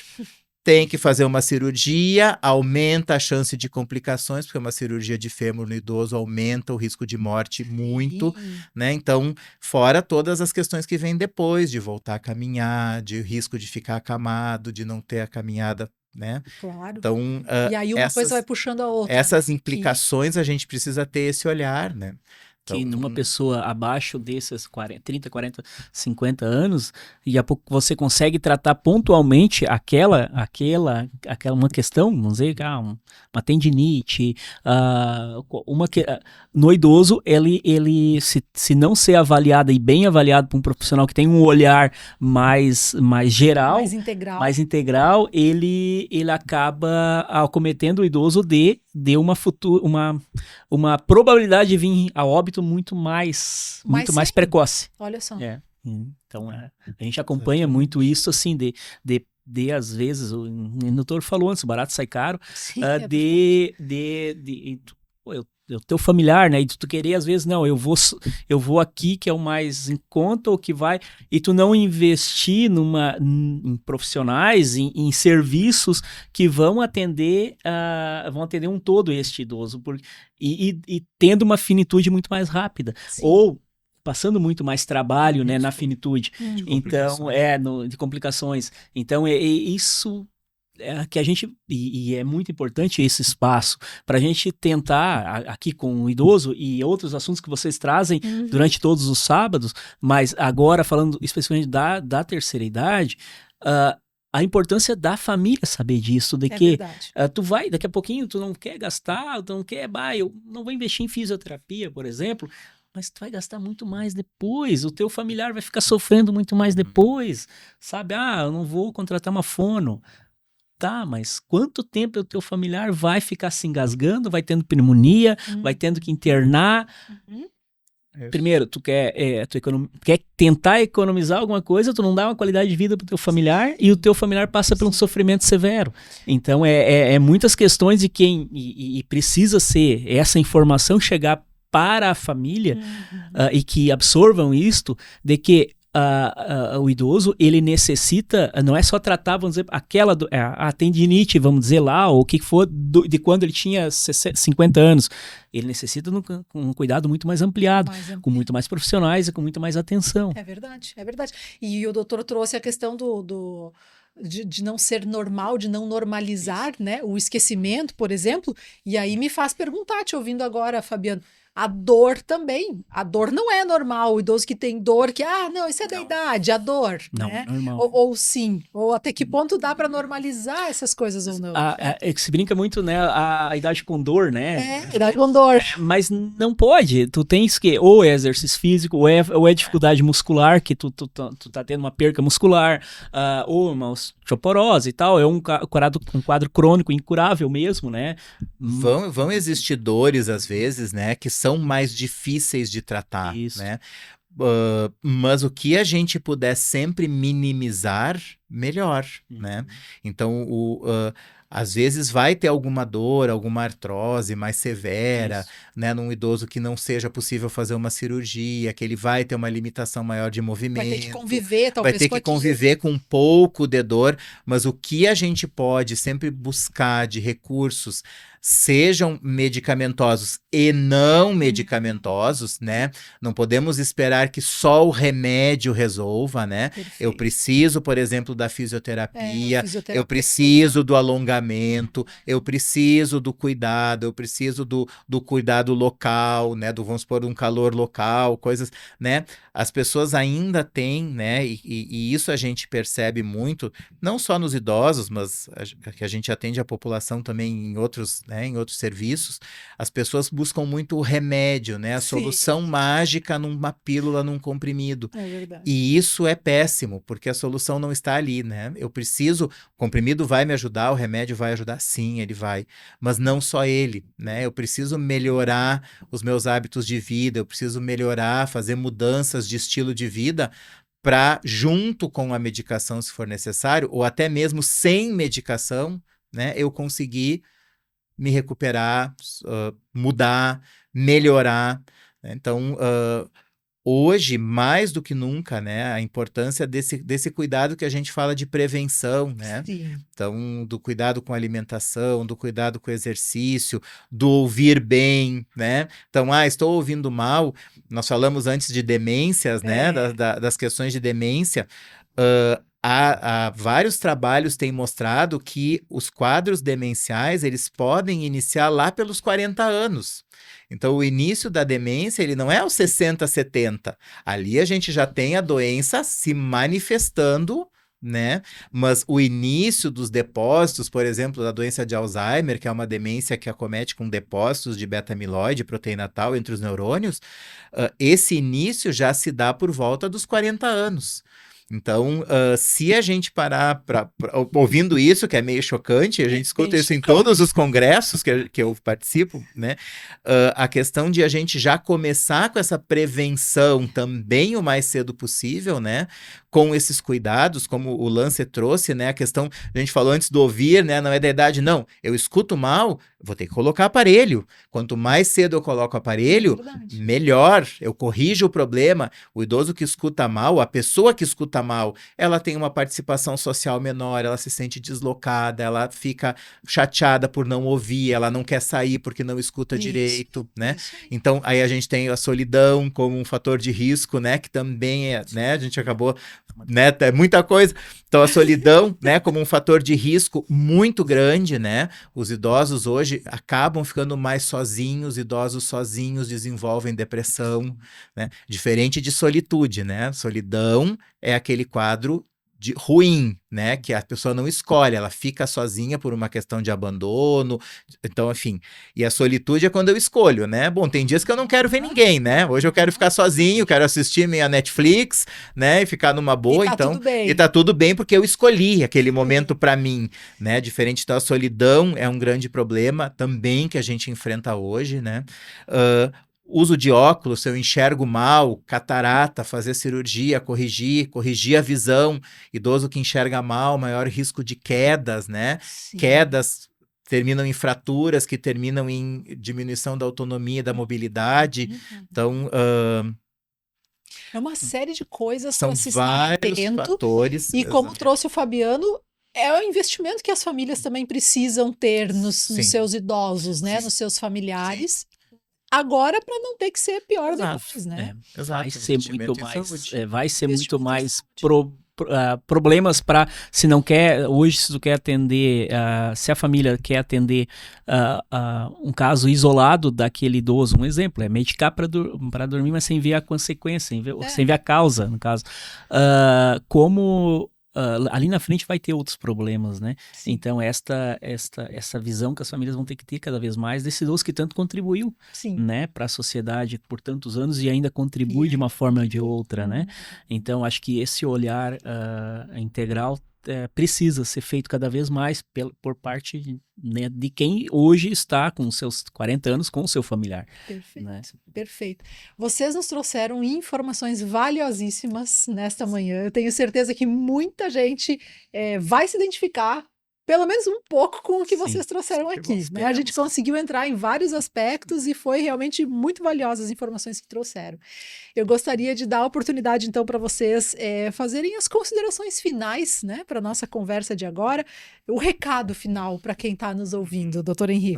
tem que fazer uma cirurgia, aumenta a chance de complicações, porque uma cirurgia de fêmur no idoso aumenta o risco de morte muito, né? Então, fora todas as questões que vêm depois, de voltar a caminhar, de risco de ficar acamado, de não ter a caminhada, né? Claro. Então, e aí uma coisa vai puxando a outra. Essas implicações a gente precisa ter esse olhar, né? Que numa pessoa abaixo desses 30, 40, 50 anos, e a pouco você consegue tratar pontualmente aquela uma questão, vamos dizer, uma tendinite, no idoso, ele se não ser avaliado e bem avaliado por um profissional que tem um olhar mais geral, mais integral, ele acaba acometendo o idoso de uma probabilidade de vir a óbito muito mais precoce. Olha só. Então, a gente acompanha muito isso, assim, de às vezes, o doutor falou antes, o barato sai caro, o teu familiar, né, e tu querer às vezes, não, eu vou aqui que é o mais em conta, ou que vai, e tu não investir em profissionais, em serviços que vão atender um todo este idoso, e tendo uma finitude muito mais rápida, ou passando muito mais trabalho, né, na finitude, então, de complicações, então isso que a gente, e é muito importante esse espaço para a gente tentar, aqui com o idoso e outros assuntos que vocês trazem durante todos os sábados, mas agora falando especificamente da terceira idade, a importância da família saber disso, de que tu vai, daqui a pouquinho tu não quer gastar, tu não quer, eu não vou investir em fisioterapia, por exemplo, mas tu vai gastar muito mais depois, o teu familiar vai ficar sofrendo muito mais depois, sabe? Eu não vou contratar uma fono. Tá, mas quanto tempo o teu familiar vai ficar se engasgando, vai tendo pneumonia, vai tendo que internar? Primeiro, tu quer tentar economizar alguma coisa, tu não dá uma qualidade de vida pro teu familiar e o teu familiar passa por um sofrimento severo. Então, muitas questões de e precisa ser essa informação chegar para a família e que absorvam isto, de que o idoso, ele necessita, não é só tratar, vamos dizer, a tendinite, vamos dizer lá, ou o que for, de quando ele tinha 50 anos. Ele necessita um cuidado muito mais ampliado, com muito mais profissionais e com muito mais atenção. É verdade. E o doutor trouxe a questão de não ser normal, de não normalizar, né, o esquecimento, por exemplo, e aí me faz perguntar, te ouvindo agora, Fabiano, a dor também. A dor não é normal. O idoso que tem dor, não, isso é da idade, a dor. Não, né? normal. Ou sim. Ou até que ponto dá para normalizar essas coisas ou não? É que se brinca muito, né? A idade com dor, né? Idade com dor. Mas não pode. Tu tens que, ou é exercício físico, ou é dificuldade muscular, que tu tá tendo uma perca muscular, ou uma osteoporose e tal. É um quadro crônico, incurável mesmo, né? Vão existir dores, às vezes, né? Que são mais difíceis de tratar, né? Mas o que a gente puder sempre minimizar, melhor, né? Então, às vezes vai ter alguma dor, alguma artrose mais severa, né? Num idoso que não seja possível fazer uma cirurgia, que ele vai ter uma limitação maior de movimento. Vai ter que conviver, talvez, vai ter que conviver com um pouco de dor, mas o que a gente pode sempre buscar de recursos, sejam medicamentosos e não medicamentosos, né? Não podemos esperar que só o remédio resolva, né? Perfeito. Eu preciso, por exemplo, da fisioterapia, eu preciso do alongamento, eu preciso do cuidado, eu preciso do cuidado local, né? Vamos supor, um calor local, coisas, né? As pessoas ainda têm, né? E isso a gente percebe muito, não só nos idosos, mas que a gente atende a população também em outros, né, em outros serviços, as pessoas buscam muito o remédio, né? A solução mágica numa pílula, num comprimido. É verdade. E isso é péssimo, porque a solução não está ali, né? O comprimido vai me ajudar, o remédio remédio vai ajudar? Sim, ele vai. Mas não só ele, né? Eu preciso melhorar os meus hábitos de vida, eu preciso melhorar, fazer mudanças de estilo de vida para, junto com a medicação, se for necessário, ou até mesmo sem medicação, né? Eu conseguir me recuperar, mudar, melhorar. Né? Então, hoje, mais do que nunca, né, a importância desse cuidado que a gente fala de prevenção, né? Sim. Então, do cuidado com a alimentação, do cuidado com o exercício, do ouvir bem, né? Então, estou ouvindo mal. Nós falamos antes de demências, né? Das questões de demência. Há vários trabalhos têm mostrado que os quadros demenciais, eles podem iniciar lá pelos 40 anos. Então, o início da demência, ele não é aos 60, 70. Ali a gente já tem a doença se manifestando, né? Mas o início dos depósitos, por exemplo, da doença de Alzheimer, que é uma demência que acomete com depósitos de beta-amiloide, proteína tal, entre os neurônios, esse início já se dá por volta dos 40 anos. Então, se a gente parar ouvindo isso, que é meio chocante, a gente escuta isso em todos os congressos que eu participo, né? A questão de a gente já começar com essa prevenção também o mais cedo possível, né? Com esses cuidados, como o Lance trouxe, né? A questão, a gente falou antes do ouvir, né? Não é da idade, não. Eu escuto mal, vou ter que colocar aparelho. Quanto mais cedo eu coloco aparelho, melhor. Eu corrijo o problema. O idoso que escuta mal, a pessoa que escuta mal, ela tem uma participação social menor, ela se sente deslocada, ela fica chateada por não ouvir, ela não quer sair porque não escuta direito, né? Então, aí a gente tem a solidão como um fator de risco, né? Que também é, né? A gente acabou, né? É muita coisa. Então, a solidão, né? Como um fator de risco muito grande, né? Os idosos hoje acabam ficando mais sozinhos, idosos sozinhos desenvolvem depressão, né? Diferente de solitude, né? Solidão é aquele quadro ruim, né? Que a pessoa não escolhe, ela fica sozinha por uma questão de abandono. Então, enfim. E a solitude é quando eu escolho, né? Bom, tem dias que eu não quero ver ninguém, né? Hoje eu quero ficar sozinho, quero assistir minha Netflix, né? E ficar numa boa, tudo bem. E tá tudo bem porque eu escolhi aquele momento para mim, né? Diferente da solidão, é um grande problema também que a gente enfrenta hoje, né? Uso de óculos, se eu enxergo mal, catarata, fazer cirurgia, corrigir a visão. Idoso que enxerga mal, maior risco de quedas, né? Sim. Quedas terminam em fraturas, que terminam em diminuição da autonomia, da mobilidade. Então, é uma série de coisas são para se estar atento. Fatores. E como trouxe o Fabiano, é o investimento que as famílias também precisam ter nos seus idosos, né? Nos seus familiares. Agora, para não ter que ser pior depois, né? Vai ser muito mais problemas para, se não quer, hoje se tu quer atender, se a família quer atender um caso isolado daquele idoso, um exemplo, é medicar para dormir, mas sem ver a consequência, sem ver a causa, no caso. Ali na frente vai ter outros problemas, né? Sim. Então, essa visão que as famílias vão ter que ter cada vez mais desse idoso que tanto contribuiu, né, para a sociedade por tantos anos e ainda contribui de uma forma ou de outra, né? Então, acho que esse olhar integral precisa ser feito cada vez mais por parte, né, de quem hoje está com seus 40 anos com o seu familiar. Perfeito, né? Perfeito. Vocês nos trouxeram informações valiosíssimas nesta manhã. Eu tenho certeza que muita gente vai se identificar pelo menos um pouco com o que vocês trouxeram aqui, né? A gente conseguiu entrar em vários aspectos e foi realmente muito valiosas as informações que trouxeram. Eu gostaria de dar a oportunidade, então, para vocês fazerem as considerações finais, né, para a nossa conversa de agora, o recado final para quem está nos ouvindo, doutor Henrique.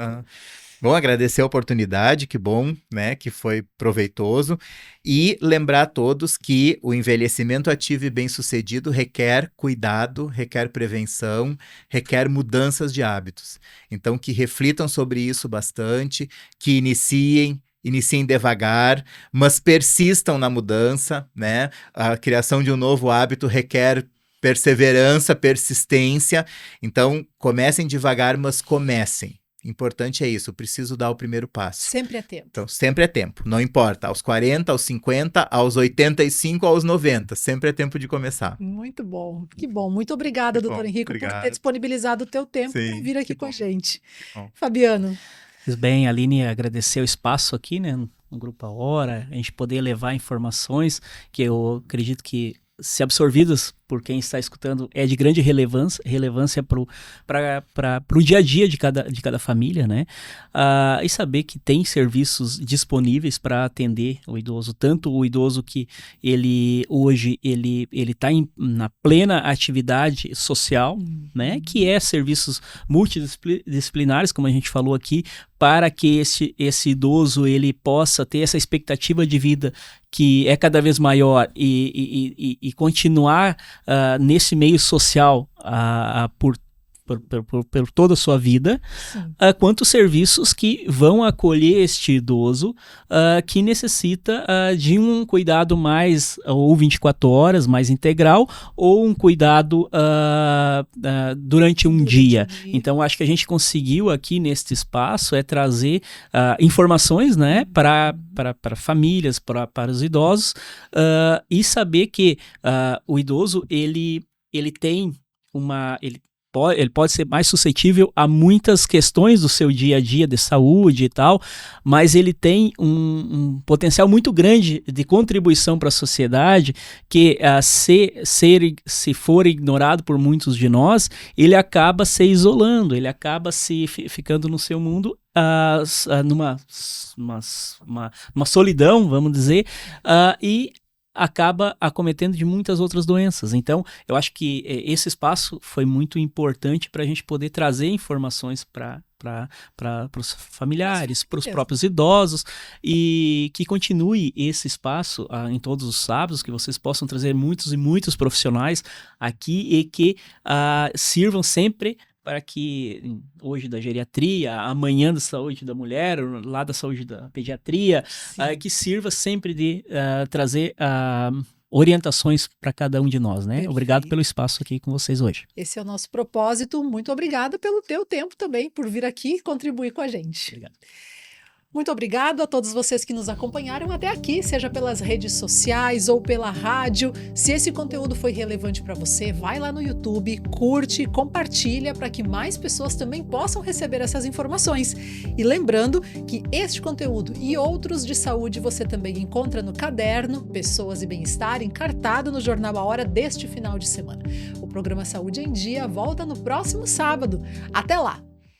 Bom, agradecer a oportunidade, que bom, né, que foi proveitoso, e lembrar a todos que o envelhecimento ativo e bem-sucedido requer cuidado, requer prevenção, requer mudanças de hábitos. Então, que reflitam sobre isso bastante, que iniciem devagar, mas persistam na mudança, né? A criação de um novo hábito requer perseverança, persistência. Então, comecem devagar, mas comecem. Importante é isso, preciso dar o primeiro passo. Sempre é tempo. Então, sempre é tempo, não importa, aos 40, aos 50, aos 85, aos 90, sempre é tempo de começar. Muito bom, que bom. Muito obrigada, doutor Henrico, por ter disponibilizado o teu tempo para vir aqui com a gente. Fabiano. Bem, Aline, agradecer o espaço aqui, né, no Grupo A Hora, a gente poder levar informações que eu acredito que, se absorvidas por quem está escutando, é de grande relevância para o dia a dia de cada família, né? E saber que tem serviços disponíveis para atender o idoso, tanto o idoso que ele hoje está na plena atividade social, né? Que é serviços multidisciplinares, como a gente falou aqui, para que esse idoso ele possa ter essa expectativa de vida que é cada vez maior e continuar nesse meio social por toda a sua vida, quanto serviços que vão acolher este idoso que necessita de um cuidado mais, ou 24 horas, mais integral, ou um cuidado durante um dia. Então, acho que a gente conseguiu aqui neste espaço trazer informações, né, para famílias, para os idosos, e saber que o idoso, ele tem ele pode ser mais suscetível a muitas questões do seu dia a dia de saúde e tal, mas ele tem um potencial muito grande de contribuição para a sociedade que, se for ignorado por muitos de nós, ele acaba se isolando, ele acaba ficando no seu mundo, numa solidão, vamos dizer, e acaba acometendo de muitas outras doenças. Então, eu acho que esse espaço foi muito importante para a gente poder trazer informações para os familiares, para os próprios idosos, e que continue esse espaço em todos os sábados, que vocês possam trazer muitos e muitos profissionais aqui e que sirvam sempre para que hoje da geriatria, amanhã da saúde da mulher, lá da saúde da pediatria, que sirva sempre de trazer orientações para cada um de nós, né? Perfeito. Obrigado pelo espaço aqui com vocês hoje. Esse é o nosso propósito. Muito obrigada pelo teu tempo também, por vir aqui e contribuir com a gente. Obrigado. Muito obrigado a todos vocês que nos acompanharam até aqui, seja pelas redes sociais ou pela rádio. Se esse conteúdo foi relevante para você, vai lá no YouTube, curte, compartilha para que mais pessoas também possam receber essas informações. E lembrando que este conteúdo e outros de saúde você também encontra no caderno Pessoas e Bem-Estar, encartado no Jornal A Hora deste final de semana. O programa Saúde em Dia volta no próximo sábado. Até lá!